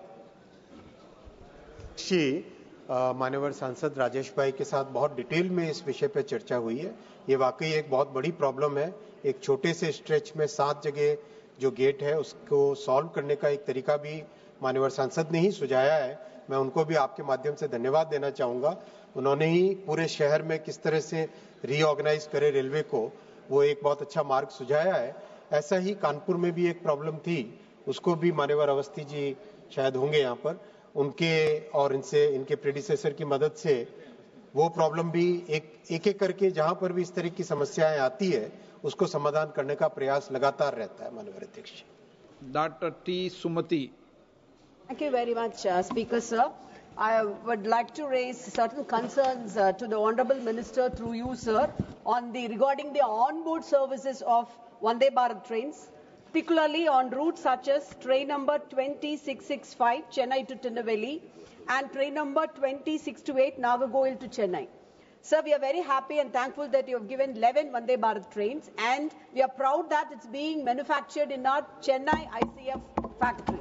मान्यवर सांसद राजेश भाई के साथ बहुत डिटेल में इस विषय पर चर्चा हुई है। ये वाकई एक बहुत बड़ी प्रॉब्लम है। एक छोटे से स्ट्रेच में 7 जगह जो गेट है उसको सॉल्व करने का एक तरीका भी मान्यवर सांसद ने ही सुझाया है। मैं उनको भी आपके माध्यम से धन्यवाद देना चाहूंगा। उन्होंने ही पूरे शहर में किस तरह से रीऑर्गेनाइज करे रेलवे को, वो एक बहुत अच्छा मार्ग सुझाया है। ऐसा ही कानपुर में भी एक प्रॉब्लम थी, उसको भी मान्यवर अवस्थी जी शायद होंगे यहाँ पर, उनके और इनके प्रेडिसेसर की मदद से वो प्रॉब्लम भी एक करके जहां पर भी इस तरह की समस्याएं आती है उसको समाधान करने का प्रयास लगातार रहता है। माननीय अध्यक्ष। Doctor T Sumati. Thank you very much, Speaker sir. I would like to raise certain concerns to the Honourable Minister through you, sir, on regarding the onboard services of Vande Bharat trains, particularly on routes such as train number 20665 Chennai to Tirunelveli and train number 20628 Nagarcoil to Chennai. Sir, we are very happy and thankful that you have given 11 Vande Bharat trains, and we are proud that it's being manufactured in our Chennai ICF factory.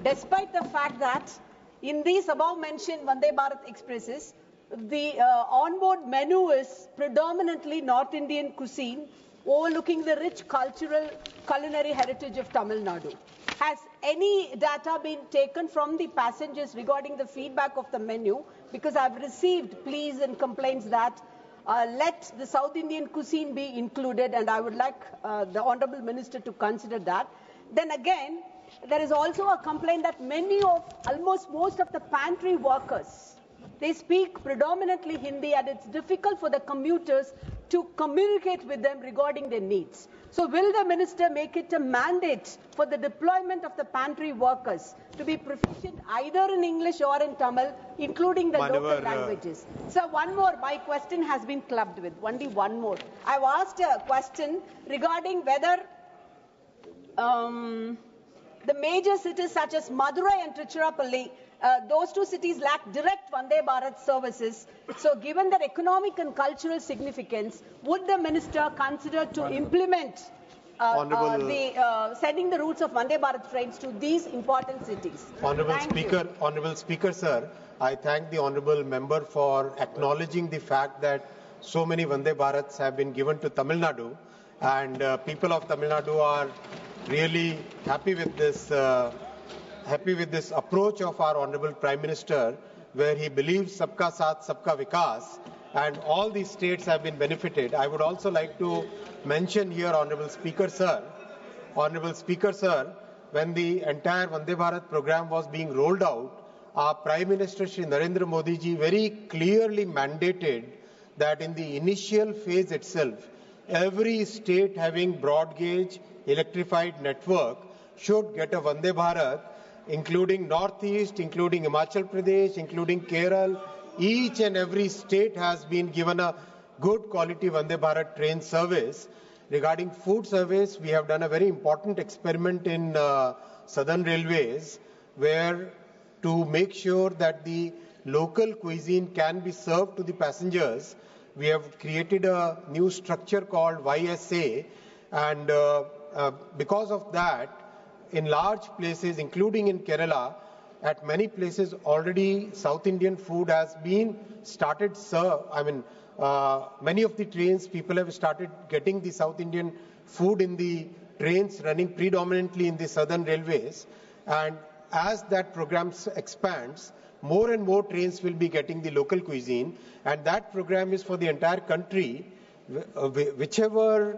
Despite the fact that in these above mentioned Vande Bharat expresses, the onboard menu is predominantly North Indian cuisine, overlooking the rich culinary heritage of Tamil Nadu. Has any data been taken from the passengers regarding the feedback of the menu? Because I've received pleas and complaints that let the South Indian cuisine be included, and I would like the Honourable Minister to consider that. Then again, there is also a complaint that almost most of the pantry workers, they speak predominantly Hindi, and it's difficult for the commuters to communicate with them regarding their needs. So will the minister make it a mandate for the deployment of the pantry workers to be proficient either in English or in Tamil, including the local languages? So one more, my question has been clubbed with, only one more. I've asked a question regarding whether the major cities such as Madurai and Tiruchirappalli, those two cities lack direct Vande Bharat services. So given their economic and cultural significance, would the minister consider to implement sending the routes of Vande Bharat trains to these important cities? Honorable Speaker, sir, I thank the Honorable Member for acknowledging the fact that so many Vande Bharats have been given to Tamil Nadu, and people of Tamil Nadu are really happy with this approach of our Honorable Prime Minister, where he believes Sabka Saath, Sabka Vikas, and all these states have been benefited. I would also like to mention here, Honorable Speaker, sir, when the entire Vande Bharat program was being rolled out, our Prime Minister Shri Narendra Modi ji very clearly mandated that in the initial phase itself, every state having broad gauge electrified network should get a Vande Bharat, including Northeast, including Himachal Pradesh, including Kerala. Each and every state has been given a good quality Vande Bharat train service. Regarding food service, we have done a very important experiment in Southern Railways, where to make sure that the local cuisine can be served to the passengers, we have created a new structure called YSA, and because of that, in large places, including in Kerala, at many places already South Indian food has been started served. I mean, many of the trains, people have started getting the South Indian food in the trains running predominantly in the Southern Railways. And as that program expands, more and more trains will be getting the local cuisine. And that program is for the entire country. Whichever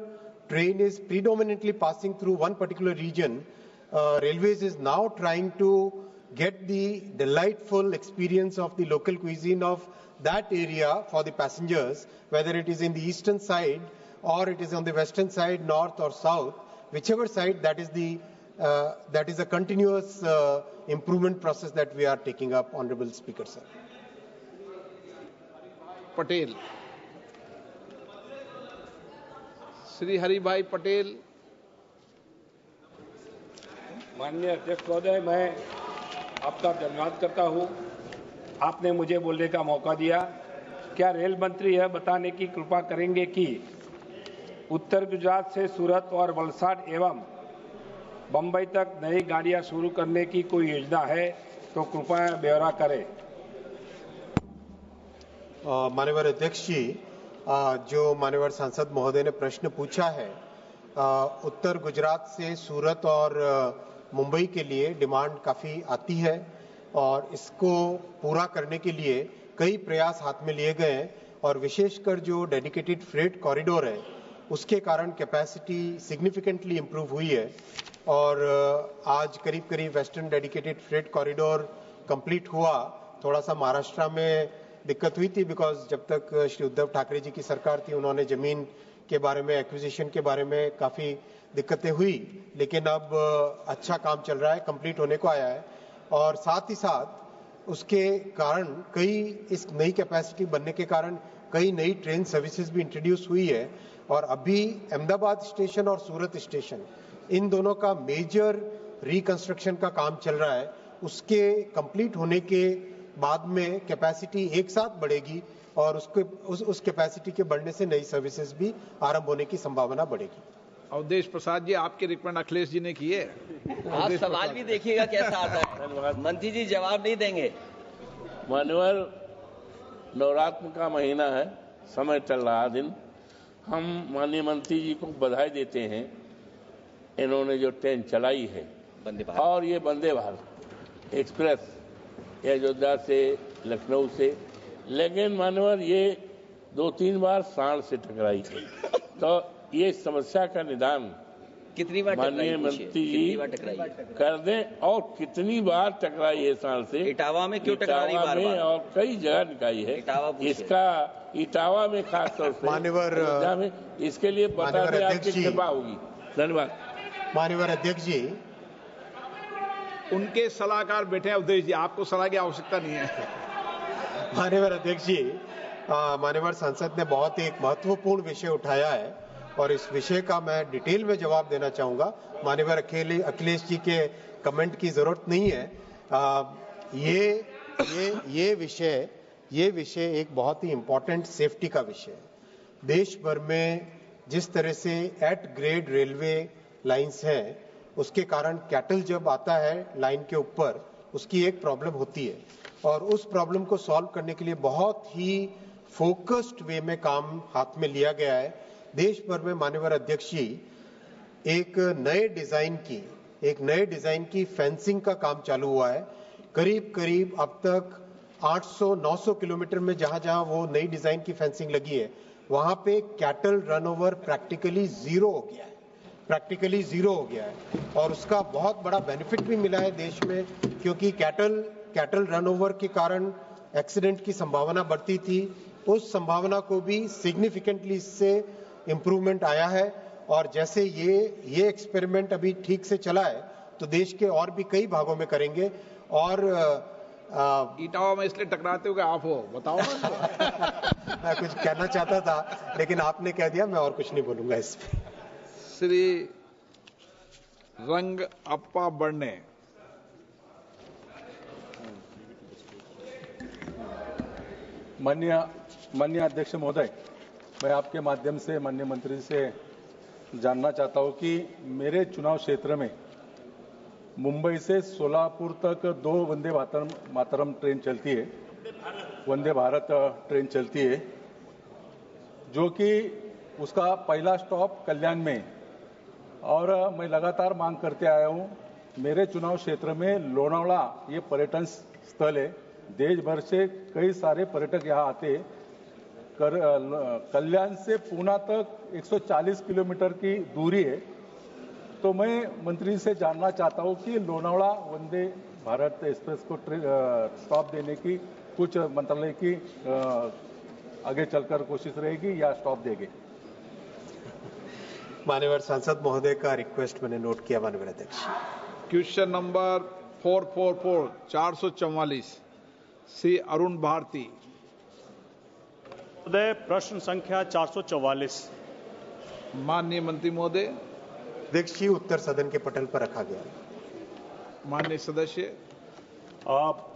train is predominantly passing through one particular region, Railways is now trying to get the delightful experience of the local cuisine of that area for the passengers, whether it is in the eastern side or it is on the western side, north or south, whichever side, that is a continuous improvement process that we are taking up, Honorable Speaker, sir. Patel, Shri Haribhai Patel. माननीय अध्यक्ष महोदय, मैं आपका धन्यवाद करता हूं। आपने मुझे बोलने का मौका दिया। क्या रेल मंत्री यह बताने की कृपा करेंगे कि उत्तर गुजरात से सूरत और वलसाड एवं बंबई तक नई गाड़ियां शुरू करने की कोई योजना है तो कृपया ब्यौरा करें। माननीय अध्यक्ष जी, जो माननीय सांसद महोदय ने प्रश्न पूछा है, उत्तर गुजरात से सूरत और मुंबई के लिए डिमांड काफ़ी आती है और इसको पूरा करने के लिए कई प्रयास हाथ में लिए गए हैं और विशेषकर जो डेडिकेटेड फ्रेट कॉरिडोर है उसके कारण कैपेसिटी सिग्निफिकेंटली इम्प्रूव हुई है और आज करीब करीब western dedicated freight corridor complete हुआ। थोड़ा सा महाराष्ट्र में दिक्कत हुई थी बिकॉज जब तक श्री उद्धव ठाकरे जी की सरकार थी उन्होंने जमीन के बारे में, एक्विजिशन के बारे में काफ़ी दिक्कतें हुई, लेकिन अब अच्छा काम चल रहा है, कंप्लीट होने को आया है और साथ ही साथ उसके कारण कई इस नई कैपेसिटी बनने के कारण कई नई ट्रेन सर्विसेज भी इंट्रोड्यूस हुई है और अभी अहमदाबाद स्टेशन और सूरत स्टेशन इन दोनों का मेजर रिकंस्ट्रक्शन का काम चल रहा है। उसके कंप्लीट होने के बाद में कैपेसिटी एक साथ बढ़ेगी और उस कैपेसिटी के बढ़ने से नई सर्विसेज भी आरंभ होने की संभावना बढ़ेगी। अवधेश प्रसाद जी, आपकी रिकमेंड अखिलेश जी ने की है। आप सवाल भी देखिएगा कैसा आता है, मंत्री जी जवाब नहीं देंगे। मान्यवर, नवरात्र का महीना है, समय चल रहा दिन, हम माननीय मंत्री जी को बधाई देते हैं, इन्होंने जो ट्रेन चलाई है और ये वंदे भारत एक्सप्रेस अयोध्या से लखनऊ से, लेकिन मान्यवर ये 2-3 बार सांड से टकराई तो ये समस्या का निदान कितनी बार माननीय मंत्री जी कर दें और कितनी बार टकराई है सांड से। इटावा में क्यों टकराई बार-बार? और कई जगह निकाई है इसका, इटावा में खासतौर से अयोध्या में, इसके लिए बता दें आपकी कृपा होगी। धन्यवाद। माननीय अध्यक्ष जी, उनके सलाहकार बैठे हैं अवधेश जी, आपको सलाह की आवश्यकता नहीं है। माननीय अध्यक्ष जी, माननीय सांसद ने बहुत एक महत्वपूर्ण विषय उठाया है और इस विषय का मैं डिटेल में जवाब देना चाहूंगा। माननीय अखिलेश जी के कमेंट की जरूरत नहीं है। ये विषय एक बहुत ही इंपॉर्टेंट सेफ्टी का विषय है। देश भर में जिस तरह से एट ग्रेड रेलवे लाइंस हैं, उसके कारण कैटल जब आता है लाइन के ऊपर उसकी एक प्रॉब्लम होती है और उस प्रॉब्लम को सॉल्व करने के लिए बहुत ही फोकस्ड वे में काम हाथ में लिया गया है। देश भर में माननीय अध्यक्ष जी एक नए डिजाइन की फेंसिंग का काम चालू हुआ है। करीब अब तक 800-900 किलोमीटर में जहां वो नई डिजाइन की फेंसिंग लगी है वहां पे कैटल रनओवर प्रैक्टिकली जीरो हो गया है और उसका बहुत बड़ा बेनिफिट भी मिला है देश में, क्योंकि कैटल रनओवर के कारण एक्सीडेंट की संभावना बढ़ती थी। उस संभावना को भी सिग्निफिकेंटली इससे इंप्रूवमेंट आया है और जैसे ये एक्सपेरिमेंट अभी ठीक से चला है तो देश के और भी कई भागों में करेंगे। और इटावा में इसलिए टकराते हो कि आप हो, बताओ ना। मैं कुछ कहना चाहता था लेकिन आपने कह दिया, मैं और कुछ नहीं बोलूंगा इस पे। श्री रंग अप्पा बढ़ने। माननीय अध्यक्ष महोदय, मैं आपके माध्यम से माननीय मंत्री से जानना चाहता हूं कि मेरे चुनाव क्षेत्र में मुंबई से सोलापुर तक 2 वंदे मातरम ट्रेन चलती है, वंदे भारत ट्रेन चलती है, जो कि उसका पहला स्टॉप कल्याण में, और मैं लगातार मांग करते आया हूं। मेरे चुनाव क्षेत्र में लोनावला ये पर्यटन स्थल है, देश भर से कई सारे पर्यटक यहाँ आते। कल्याण से पूना तक 140 किलोमीटर की दूरी है। तो मैं मंत्री से जानना चाहता हूं कि लोनावला वंदे भारत एक्सप्रेस को स्टॉप देने की कुछ मंत्रालय की आगे चलकर कोशिश रहेगी या स्टॉप देंगे? माननीय सांसद महोदय का रिक्वेस्ट मैंने नोट किया। माननीय अध्यक्ष, क्वेश्चन नंबर 444 श्री अरुण भारती। महोदय, प्रश्न संख्या 444। माननीय मंत्री महोदय। अध्यक्ष जी, उत्तर सदन के पटल पर रखा गया। माननीय सदस्य।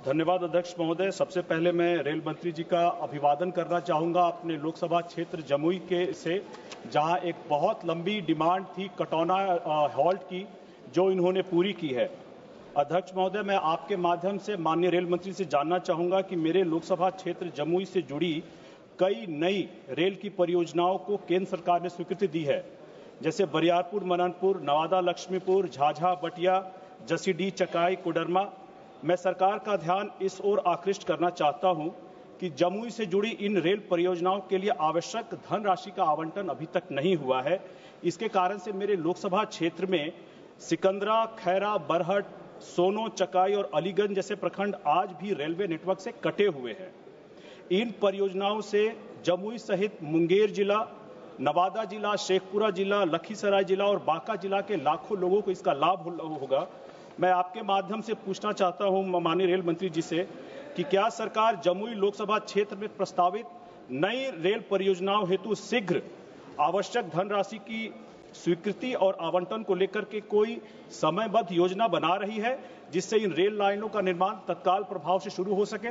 धन्यवाद अध्यक्ष महोदय। सबसे पहले मैं रेल मंत्री जी का अभिवादन करना चाहूंगा अपने लोकसभा क्षेत्र जमुई के से, जहां एक बहुत लंबी डिमांड थी कटौना हॉल्ट की, जो इन्होंने पूरी की है। अध्यक्ष महोदय, मैं आपके माध्यम से माननीय रेल मंत्री से जानना चाहूंगा कि मेरे लोकसभा क्षेत्र जमुई से जुड़ी कई नई रेल की परियोजनाओं को केंद्र सरकार ने स्वीकृति दी है, जैसे बरियारपुर मननपुर, नवादा लक्ष्मीपुर, झाझा बटिया, जसीडीह चकाई कोडरमा। मैं सरकार का ध्यान इस ओर आकृष्ट करना चाहता हूं कि जमुई से जुड़ी इन रेल परियोजनाओं के लिए आवश्यक धनराशि का आवंटन अभी तक नहीं हुआ है। इसके कारण से मेरे लोकसभा क्षेत्र में सिकंदरा, खैरा, बरहट, सोनो, चकाई और अलीगंज जैसे प्रखंड आज भी रेलवे नेटवर्क से कटे हुए हैं। इन परियोजनाओं से जमुई सहित मुंगेर जिला, नवादा जिला, शेखपुरा जिला, लखीसराय जिला और बांका जिला के लाखों लोगों को इसका लाभ होगा। मैं आपके माध्यम से पूछना चाहता हूं माननीय रेल मंत्री जी से कि क्या सरकार जमुई लोकसभा क्षेत्र में प्रस्तावित नई रेल परियोजनाओं हेतु शीघ्र आवश्यक धनराशि की स्वीकृति और आवंटन को लेकर के कोई समयबद्ध योजना बना रही है, जिससे इन रेल लाइनों का निर्माण तत्काल प्रभाव से शुरू हो सके?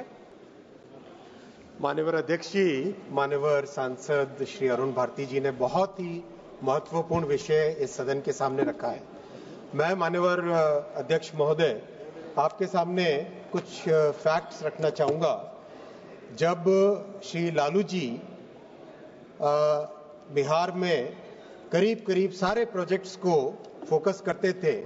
माननीय अध्यक्ष जी, माननीय सांसद श्री अरुण भारती जी ने बहुत ही महत्वपूर्ण विषय इस सदन के सामने रखा है। मैं माननीय अध्यक्ष महोदय आपके सामने कुछ फैक्ट्स रखना चाहूंगा। जब श्री लालू जी बिहार में करीब करीब सारे प्रोजेक्ट्स को फोकस करते थे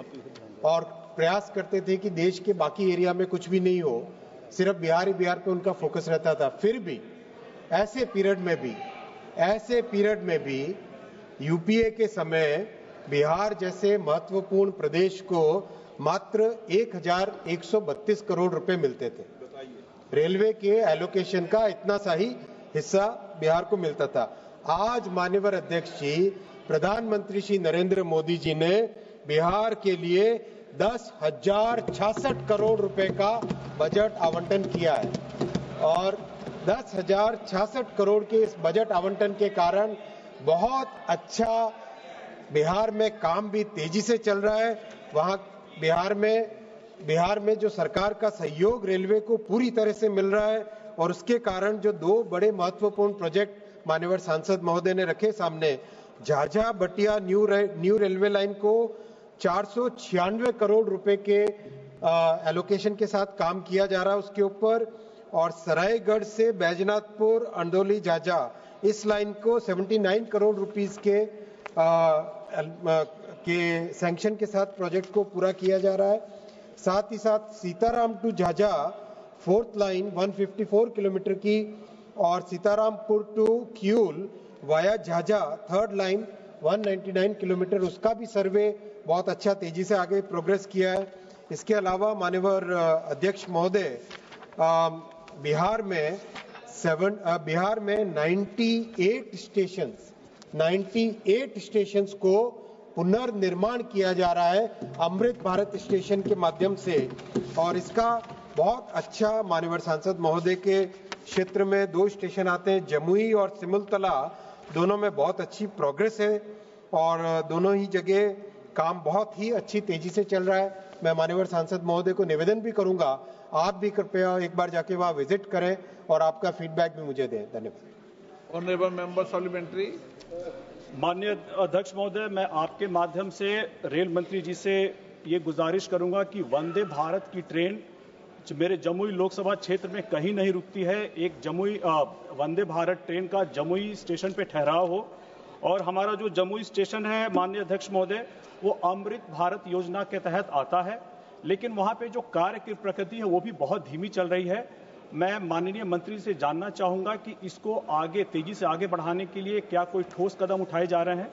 और प्रयास करते थे कि देश के बाकी एरिया में कुछ भी नहीं हो, सिर्फ बिहार ही बिहार पे उनका फोकस रहता था, फिर भी ऐसे पीरियड में भी यूपीए के समय बिहार जैसे महत्वपूर्ण प्रदेश को मात्र 1132 करोड़ रुपए मिलते थे। रेलवे के एलोकेशन का इतना सा ही हिस्सा बिहार को मिलता था। आज माननीय अध्यक्ष जी, प्रधानमंत्री श्री नरेंद्र मोदी जी ने बिहार के लिए 10,066 करोड़ रुपए का बजट आवंटन किया है और 10,066 करोड़ के इस बजट आवंटन के कारण बहुत अच्छा बिहार में काम भी तेजी से चल रहा है। वहां बिहार में जो सरकार का सहयोग रेलवे को पूरी तरह से मिल रहा है और उसके कारण जो दो बड़े महत्वपूर्ण प्रोजेक्ट माननीय सांसद महोदय ने रखे सामने, झाझा बटिया न्यू रेलवे लाइन को 496 करोड़ रुपए के एलोकेशन के साथ काम किया जा रहा है उसके ऊपर, और सरायगढ़ से बैजनाथपुर अंडोली झाझा इस लाइन को 79 करोड़ रुपीस के सैंक्शन के साथ प्रोजेक्ट को पूरा किया जा रहा है। साथ ही साथ Sitaram to Jhajha 4th line 154 kilometre की और Sitarampur to Kiul via Jhajha 3rd line 199 kilometre, उसका भी सर्वे बहुत अच्छा तेजी से आगे प्रोग्रेस किया है। इसके अलावा माननीय अध्यक्ष महोदय, बिहार में 98 स्टेशंस को पुनर्निर्माण किया जा रहा है अमृत भारत स्टेशन के माध्यम से, और इसका बहुत अच्छा माननीय सांसद महोदय के क्षेत्र में 2 स्टेशन आते हैं, जमुई और सिमुलतला, दोनों में बहुत अच्छी प्रोग्रेस है और दोनों ही जगह काम बहुत ही अच्छी तेजी से चल रहा है। मैं माननीय सांसद महोदय को निवेदन भी करूंगा, आप भी कृपया एक बार जाके वहां विजिट करें और आपका फीडबैक भी मुझे दें। धन्यवाद। Honourable member supplementary. माननीय अध्यक्ष महोदय, मैं आपके माध्यम से रेल मंत्री जी से ये गुजारिश करूंगा कि वंदे भारत की ट्रेन मेरे जमुई लोकसभा क्षेत्र में कहीं नहीं रुकती है। एक वंदे भारत ट्रेन का जमुई स्टेशन पे ठहराव हो, और हमारा जो जमुई स्टेशन है माननीय अध्यक्ष महोदय, वो अमृत भारत योजना के तहत आता है, लेकिन वहां पे जो कार्य की प्रगति है वो भी बहुत धीमी चल रही है। मैं माननीय मंत्री से जानना चाहूंगा कि इसको आगे तेजी से आगे बढ़ाने के लिए क्या कोई ठोस कदम उठाए जा रहे हैं?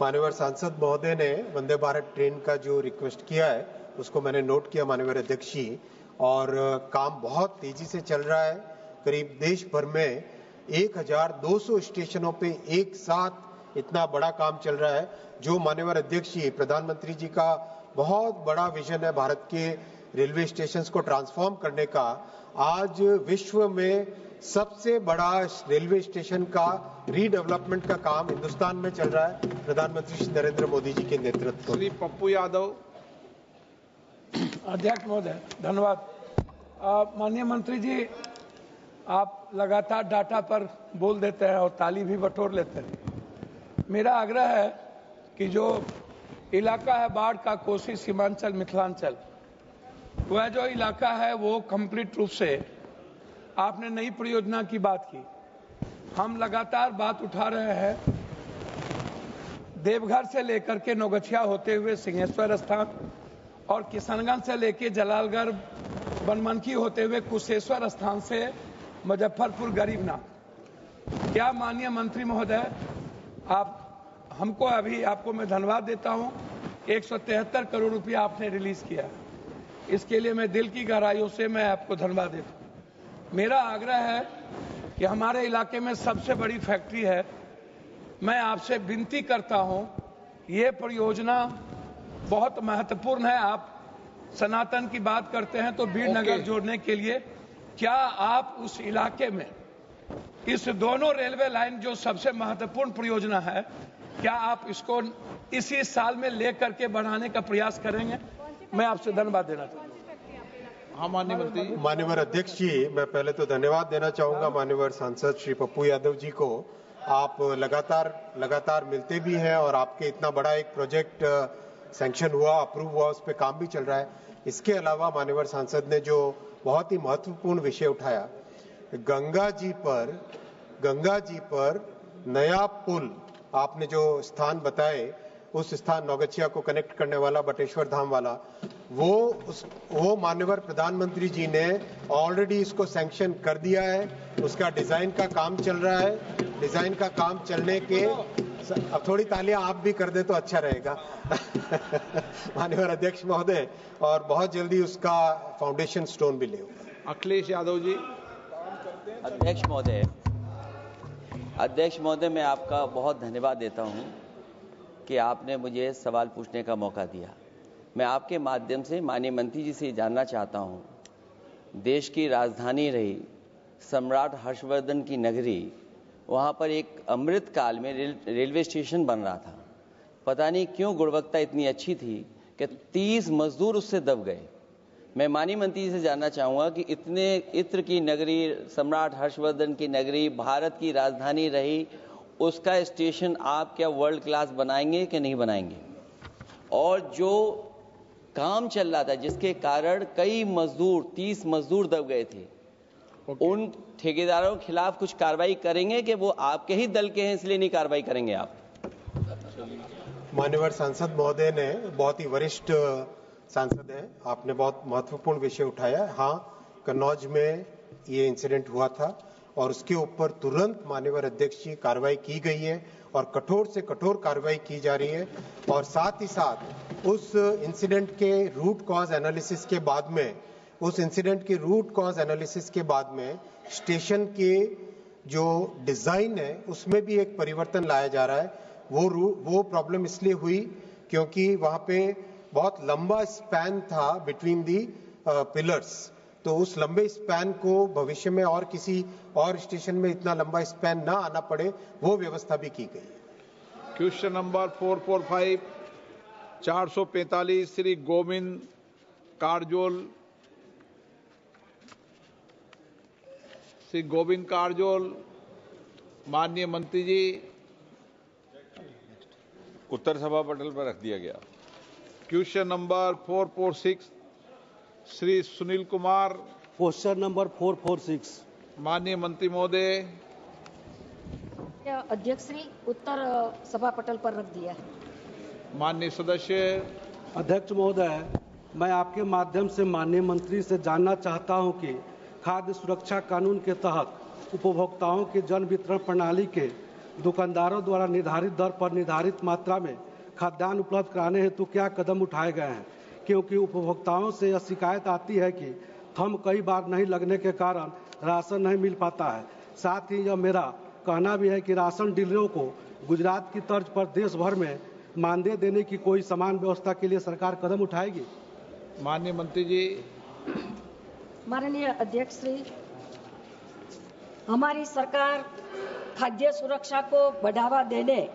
माननीय सांसद महोदय ने वंदे भारत ट्रेन का जो रिक्वेस्ट किया है उसको मैंने नोट किया माननीय अध्यक्ष जी, और काम बहुत तेजी से चल रहा है। करीब देश भर में 1200 स्टेशनों पे एक साथ इतना बड़ा काम चल रहा है, जो माननीय अध्यक्ष जी, प्रधानमंत्री जी का बहुत बड़ा विजन है भारत के रेलवे स्टेशंस को ट्रांसफॉर्म करने का। आज विश्व में सबसे बड़ा रेलवे स्टेशन का रीडेवलपमेंट का काम हिंदुस्तान में चल रहा है प्रधानमंत्री श्री नरेंद्र मोदी जी के नेतृत्व। श्री पप्पू यादव। अध्यक्ष महोदय धन्यवाद। माननीय मंत्री जी, आप लगातार डाटा पर बोल देते हैं और ताली भी बटोर लेते हैं। मेरा आग्रह है कि जो इलाका है बाढ़ का, कोसी सीमांचल मिथिलांचल, वह जो इलाका है वो कंप्लीट रूप से आपने नई परियोजना की बात की। हम लगातार बात उठा रहे हैं, देवघर से लेकर के नौगछिया होते हुए सिंहेश्वर स्थान और किशनगंज से लेकर जलालगढ़ बनमनखी होते हुए कुशेश्वर स्थान से मुजफ्फरपुर गरीबनाथ। क्या माननीय मंत्री महोदय, आप हमको अभी आपको मैं धन्यवाद देता हूं, 173 करोड़ रुपया आपने रिलीज किया, इसके लिए मैं दिल की गहराइयों से मैं आपको धन्यवाद देता हूं। मेरा आग्रह है कि हमारे इलाके में सबसे बड़ी फैक्ट्री है, मैं आपसे विनती करता हूं, ये परियोजना बहुत महत्वपूर्ण है। आप सनातन की बात करते हैं तो बीरनगर जोड़ने के लिए क्या आप उस इलाके में इस दोनों रेलवे लाइन जो सबसे महत्वपूर्ण परियोजना है, क्या आप इसको इसी साल में लेकर के बढ़ाने का प्रयास करेंगे? मैं आपसे धन्यवाद देना चाहता हूँ। हाँ माननीय मंत्री। माननीय अध्यक्ष जी, मैं पहले तो धन्यवाद देना चाहूंगा माननीय सांसद श्री पप्पू यादव जी को। आप लगातार मिलते भी हैं और आपके इतना बड़ा एक प्रोजेक्ट सैंक्शन हुआ, अप्रूव हुआ, उस पर काम भी चल रहा है। इसके अलावा माननीय सांसद ने जो बहुत ही महत्वपूर्ण विषय उठाया, गंगा जी पर नया पुल आपने जो स्थान बताए, उस स्थान नौगछिया को कनेक्ट करने वाला बटेश्वर धाम वाला, वो माननीय प्रधानमंत्री जी ने ऑलरेडी इसको सैंक्शन कर दिया है। उसका डिजाइन का काम चल रहा है। डिजाइन का काम चलने के, अब थोड़ी तालियां आप भी कर दे तो अच्छा रहेगा माननीय अध्यक्ष महोदय, और बहुत जल्दी उसका फाउंडेशन स्टोन भी ले। अखिलेश यादव जी। अध्यक्ष महोदय, मैं आपका बहुत धन्यवाद देता हूं कि आपने मुझे सवाल पूछने का मौका दिया। मैं आपके माध्यम से माननीय मंत्री जी से जानना चाहता हूं, देश की राजधानी रही सम्राट हर्षवर्धन की नगरी, वहां पर एक अमृत काल में रेलवे स्टेशन बन रहा था। पता नहीं क्यों गुणवत्ता इतनी अच्छी थी कि 30 मजदूर उससे दब गए। मैं माननीय मंत्री जी से जानना चाहूंगा कि इतने इत्र की नगरी, सम्राट हर्षवर्धन की नगरी, भारत की राजधानी रही, उसका स्टेशन आप क्या वर्ल्ड क्लास बनाएंगे कि नहीं बनाएंगे? और जो काम चल रहा था जिसके कारण कई मजदूर, 30 मजदूर दब गए थे, उन ठेकेदारों के खिलाफ कुछ कार्रवाई करेंगे कि वो आपके ही दल के हैं इसलिए नहीं कार्रवाई करेंगे आप? माननीय सांसद महोदय ने, बहुत ही वरिष्ठ सांसद है, आपने बहुत महत्वपूर्ण विषय उठाया। हाँ, कन्नौज में ये इंसिडेंट हुआ था और उसके ऊपर तुरंत माननीय अध्यक्ष जी कार्रवाई की गई है और कठोर से कठोर कार्रवाई की जा रही है। और साथ ही साथ उस इंसिडेंट के रूट कॉज एनालिसिस के बाद में स्टेशन के जो डिजाइन है उसमें भी एक परिवर्तन लाया जा रहा है। वो प्रॉब्लम इसलिए हुई क्योंकि वहां पे बहुत लंबा स्पैन था बिटवीन दी पिलर्स, तो उस लंबे स्पैन को भविष्य में और किसी और स्टेशन में इतना लंबा स्पैन ना आना पड़े, वो व्यवस्था भी की गई है। Question number 445 445 Shri Govind Karjol. माननीय मंत्री जी। उत्तर सभा पटल पर रख दिया गया। Question number 446 Shri Sunil Kumar. Question number 446। माननीय मंत्री महोदय। अध्यक्ष श्री, उत्तर सभा पटल पर रख दिया है। माननीय सदस्य। अध्यक्ष महोदय, मैं आपके माध्यम से माननीय मंत्री से जानना चाहता हूं कि खाद्य सुरक्षा कानून के तहत उपभोक्ताओं के जन वितरण प्रणाली के दुकानदारों द्वारा निर्धारित दर पर निर्धारित मात्रा में खाद्यान्न उपलब्ध कराने हेतु क्या कदम उठाए गए हैं? क्योंकि उपभोक्ताओं से यह शिकायत आती है कि थंब कई बार नहीं लगने के कारण राशन नहीं मिल पाता है। साथ ही यह मेरा कहना भी है कि राशन डीलरों को गुजरात की तर्ज पर देश भर में मानदेय देने की कोई समान व्यवस्था के लिए सरकार कदम उठाएगी? माननीय मंत्री जी। माननीय अध्यक्ष श्री, हमारी सरकार खाद्य सुरक्षा को बढ़ावा देने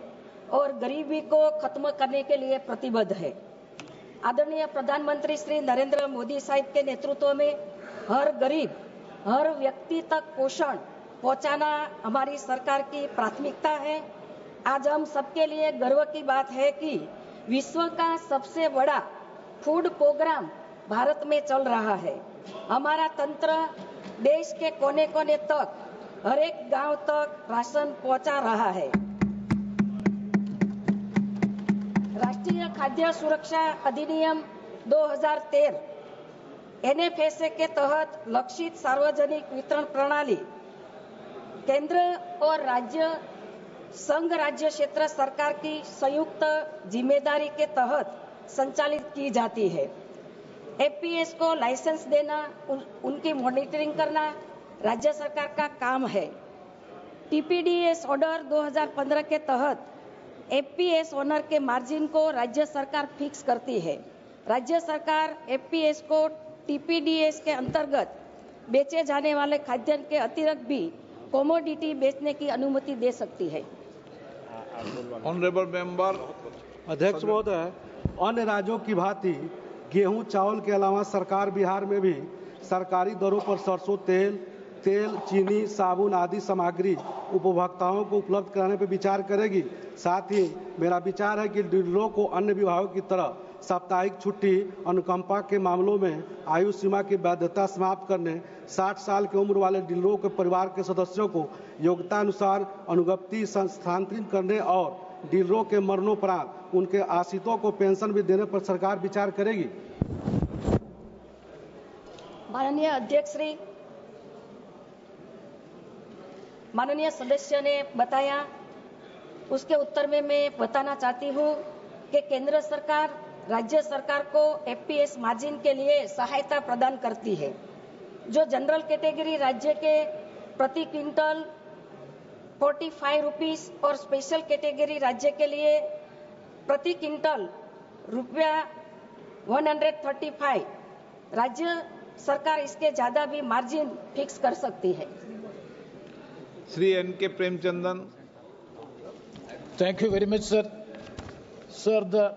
और गरीबी को खत्म करने के लिए प्रतिबद्ध है। आदरणीय प्रधानमंत्री श्री नरेंद्र मोदी साहब के नेतृत्व में हर गरीब, हर व्यक्ति तक पोषण पहुंचाना हमारी सरकार की प्राथमिकता है। आज हम सबके लिए गर्व की बात है कि विश्व का सबसे बड़ा फूड प्रोग्राम भारत में चल रहा है। हमारा तंत्र देश के कोने कोने तक, हर एक गांव तक राशन पहुंचा रहा है। राष्ट्रीय खाद्य सुरक्षा अधिनियम 2013 NFSA के तहत लक्षित सार्वजनिक वितरण प्रणाली केंद्र और राज्य संघ राज्य क्षेत्र सरकार की संयुक्त जिम्मेदारी के तहत संचालित की जाती है। FPS को लाइसेंस देना, उनकी मॉनिटरिंग करना राज्य सरकार का काम है। TPDS ऑर्डर 2015 के तहत FPS ओनर के मार्जिन को राज्य सरकार फिक्स करती है। राज्य सरकार FPS को TPDS के अंतर्गत बेचे जाने वाले खाद्यान्न के अतिरिक्त भी कमोडिटी बेचने की अनुमति दे सकती है। Honourable member. अध्यक्ष महोदय, अन्य राज्यों की भांति गेहूं चावल के अलावा सरकार बिहार में भी सरकारी दरों पर सरसों तेल, चीनी, साबुन आदि सामग्री उपभोक्ताओं को उपलब्ध कराने पर विचार करेगी। साथ ही मेरा विचार है कि डीलरों को अन्य विभागों की तरह साप्ताहिक छुट्टी, अनुकंपा के मामलों में आयु सीमा की वैधता समाप्त करने, 60 साल की उम्र वाले डीलरों के परिवार के सदस्यों को योग्यता अनुसार अनुगति स्थानांतरित करने और डीलरों के मरणोपरांत उनके आश्रितों को पेंशन भी देने पर सरकार विचार करेगी। माननीय अध्यक्ष श्री, माननीय सदस्य ने बताया, उसके उत्तर में मैं बताना चाहती हूँ कि केंद्र सरकार राज्य सरकार को FPS मार्जिन के लिए सहायता प्रदान करती है। जो जनरल कैटेगरी राज्य के प्रति क्विंटल 45 रुपीस और स्पेशल कैटेगरी राज्य के लिए प्रति क्विंटल रुपया 135, राज्य सरकार इसके ज्यादा भी मार्जिन फिक्स कर सकती है। Shri NK Premachandran. Thank you very much, sir. Sir, the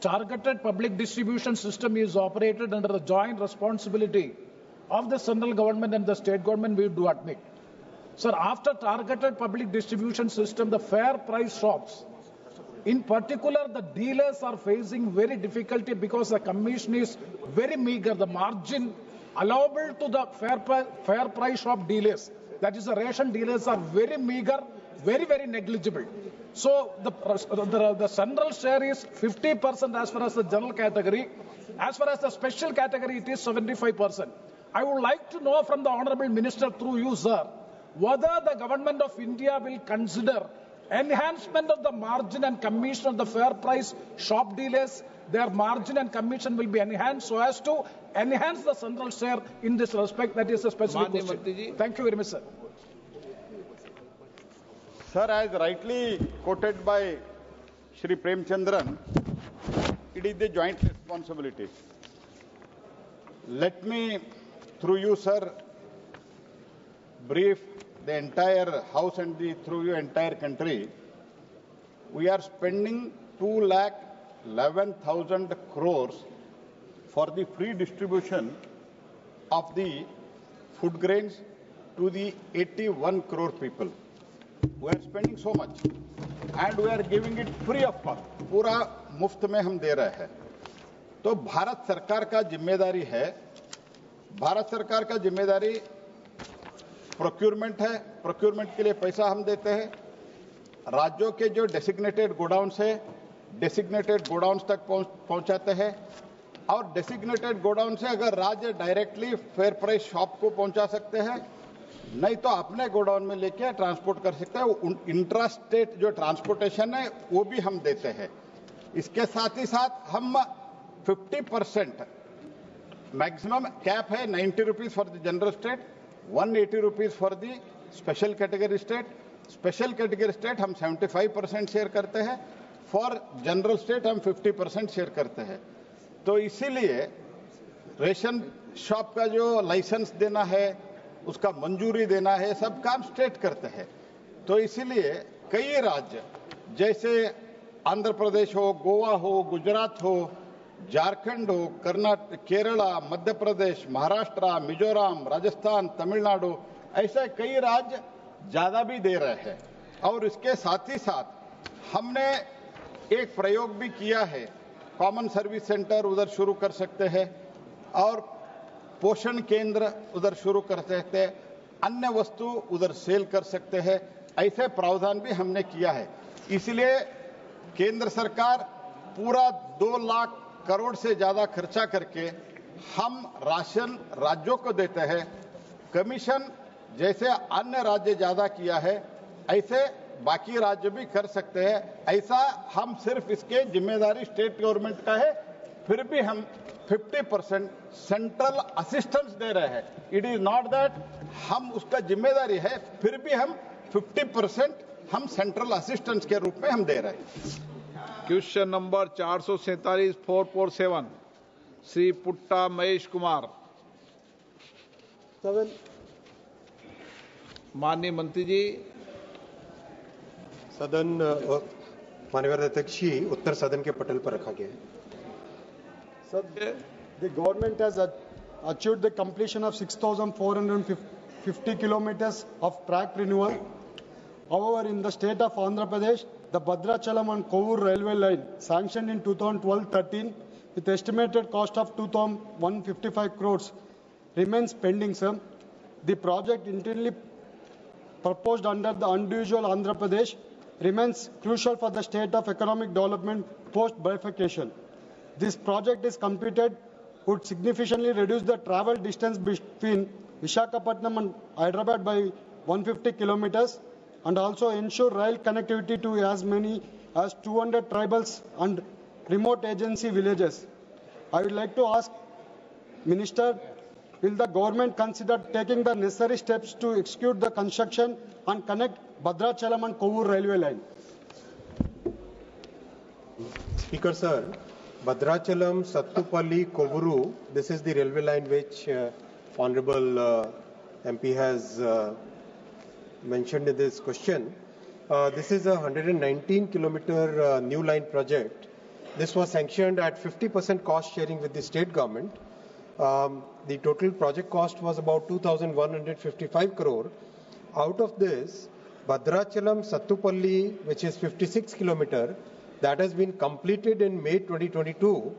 targeted public distribution system is operated under the joint responsibility of the central government and the state government, we do admit. Sir, after targeted public distribution system, the fair price shops, in particular, the dealers are facing very difficulty because the commission is very meager. The margin allowable to the fair price shop dealers, that is the ration dealers, are very meager, very, very negligible. So the central share is 50% as far as the general category. As far as the special category, it is 75%. I would like to know from the Honorable Minister through you, sir, whether the Government of India will consider enhancement of the margin and commission of the fair price shop dealers. Their margin and commission will be enhanced so as to enhance the central share in this respect. That is a specific question. Thank you very much, sir. Sir, as rightly quoted by Shri Premchandran, it is the joint responsibility. Let me, through you, sir, brief the entire House and through your entire country. We are spending 2,11,000 crores for the free distribution of the food grains to the 81 crore people. We are spending so much and we are giving it free of cost. पूरा मुफ्त में हम दे रहे हैं। तो भारत सरकार का जिम्मेदारी है, भारत सरकार का जिम्मेदारी प्रोक्योरमेंट है। प्रोक्योरमेंट के लिए पैसा हम देते हैं। राज्यों के जो डेसिग्नेटेड गोडाउन्स है, डेसिग्नेटेड गोडाउन्स तक पहुंचाते हैं और डेसिग्नेटेड गोडाउन से अगर राज्य डायरेक्टली फेयर प्राइस शॉप को पहुंचा सकते हैं, नहीं तो अपने गोडाउन में लेके ट्रांसपोर्ट कर सकते हैं। इंट्रा स्टेट जो ट्रांसपोर्टेशन है वो भी हम देते हैं। इसके साथ ही साथ हम 50% मैक्सिमम कैप है 90 rupees for the general state, 180 rupees for the special category state. Special category state हम 75% शेयर करते हैं, फॉर जनरल स्टेट हम 50% शेयर करते हैं। तो इसीलिए रेशन शॉप का जो लाइसेंस देना है, उसका मंजूरी देना है, सब काम स्टेट करते हैं। तो इसीलिए कई राज्य जैसे आंध्र प्रदेश हो, गोवा हो, गुजरात हो, झारखंड हो, कर्नाटक, केरला, मध्य प्रदेश, महाराष्ट्र, मिजोरम, राजस्थान, तमिलनाडु, ऐसे कई राज्य ज्यादा भी दे रहे हैं। और इसके साथ ही साथ हमने एक प्रयोग भी किया है, कॉमन सर्विस सेंटर उधर शुरू कर सकते हैं और पोषण केंद्र उधर शुरू कर सकते हैं, अन्य वस्तु उधर सेल कर सकते हैं, ऐसे प्रावधान भी हमने किया है। इसलिए केंद्र सरकार पूरा 2 लाख करोड़ से ज्यादा खर्चा करके हम राशन राज्यों को देते हैं। कमीशन जैसे अन्य राज्य ज्यादा किया है ऐसे बाकी राज्य भी कर सकते हैं। ऐसा हम सिर्फ इसके जिम्मेदारी स्टेट गवर्नमेंट का है, फिर भी हम 50% सेंट्रल असिस्टेंस दे रहे हैं। इट इज नॉट दैट हम उसका जिम्मेदारी है, फिर भी हम 50% हम सेंट्रल असिस्टेंस के रूप में हम दे रहे हैं। Question number 447 447 Shri पुट्टा Mahesh Kumar. माननीय मंत्री जी। सदन माननीय अध्यक्ष जी, उत्तर सदन के पटल पर रखा गया है। Sir, the government has achieved the completion of 6,450 kilometers of track renewal. However, in the state of Andhra Pradesh, the Bhadrachalam and Kovur railway line, sanctioned in 2012-13 with estimated cost of 2,155 crores, remains pending, sir. The project internally proposed under the unusual Andhra Pradesh remains crucial for the state of economic development post-bifurcation. This project is completed would significantly reduce the travel distance between Visakhapatnam and Hyderabad by 150 kilometers and also ensure rail connectivity to as many as 200 tribals and remote agency villages. I would like to ask Minister, will the government consider taking the necessary steps to execute the construction and connect Bhadrachalam and Kovur railway line? Speaker, sir, Bhadrachalam, Sattupalli, Kovuru, this is the railway line which Honorable MP has mentioned in this question. This is a 119-kilometer new line project. This was sanctioned at 50% cost sharing with the state government. The total project cost was about 2,155 crore. Out of this, Bhadrachalam, Sattupalli, which is 56 kilometer, that has been completed in May 2022,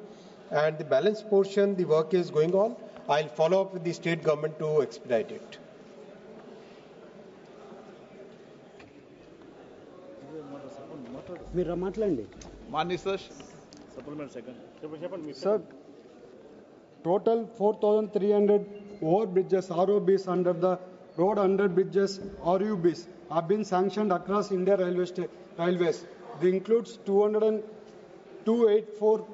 and the balance portion, the work is going on. I'll follow up with the state government to expedite it. Sir, total 4,300 overbridges, ROBs under the road under bridges, RUBs, have been sanctioned across India railways. This includes 284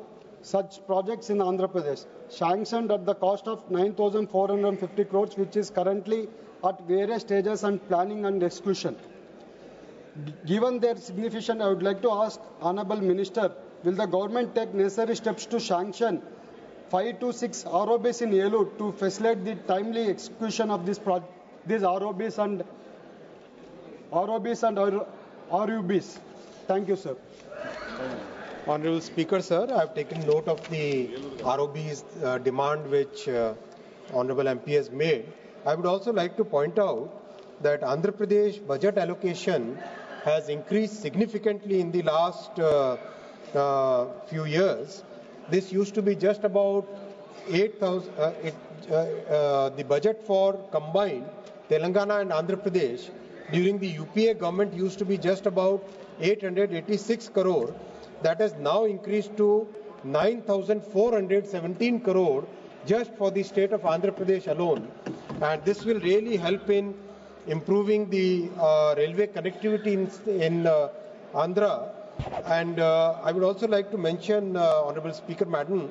such projects in Andhra Pradesh, sanctioned at the cost of 9,450 crores, which is currently at various stages and planning and execution. Given their significance, I would like to ask Honorable Minister, will the government take necessary steps to sanction 5 to 6 ROBs in Yellow to facilitate the timely execution of these ROBs and RUBs? Thank you, sir. Honorable Speaker, sir, I have taken note of the ROB's demand which Honorable MP has made. I would also like to point out that Andhra Pradesh budget allocation has increased significantly in the last few years. This used to be just about 8,000. The budget for combined Telangana and Andhra Pradesh during the UPA government used to be just about 886 crore. That has now increased to 9,417 crore just for the state of Andhra Pradesh alone. And this will really help in improving the railway connectivity in Andhra. And I would also like to mention, Honorable Speaker Madam,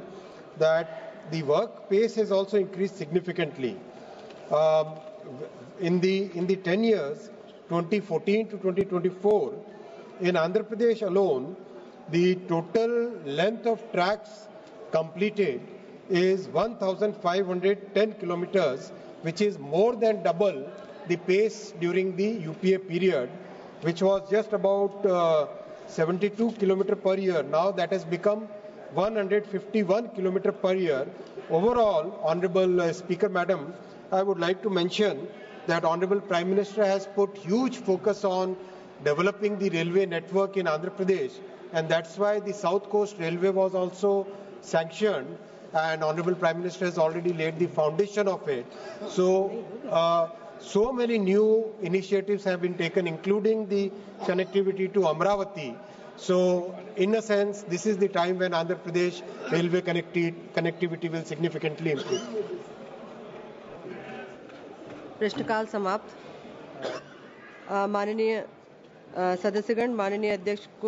that the work pace has also increased significantly. In the 10 years, 2014 to 2024, in Andhra Pradesh alone, the total length of tracks completed is 1,510 kilometers, which is more than double the pace during the UPA period, which was just about 72 kilometers per year. Now that has become 151 kilometers per year. Overall, Honorable Speaker Madam, I would like to mention that Honorable Prime Minister has put huge focus on developing the railway network in Andhra Pradesh, and that's why the South Coast Railway was also sanctioned, and Honorable Prime Minister has already laid the foundation of it. So many new initiatives have been taken, including the connectivity to Amravati. So, in a sense, this is the time when Andhra Pradesh railway connectivity will significantly improve. प्रश्नकाल समाप्त। माननीय सदस्यगण, माननीय अध्यक्ष को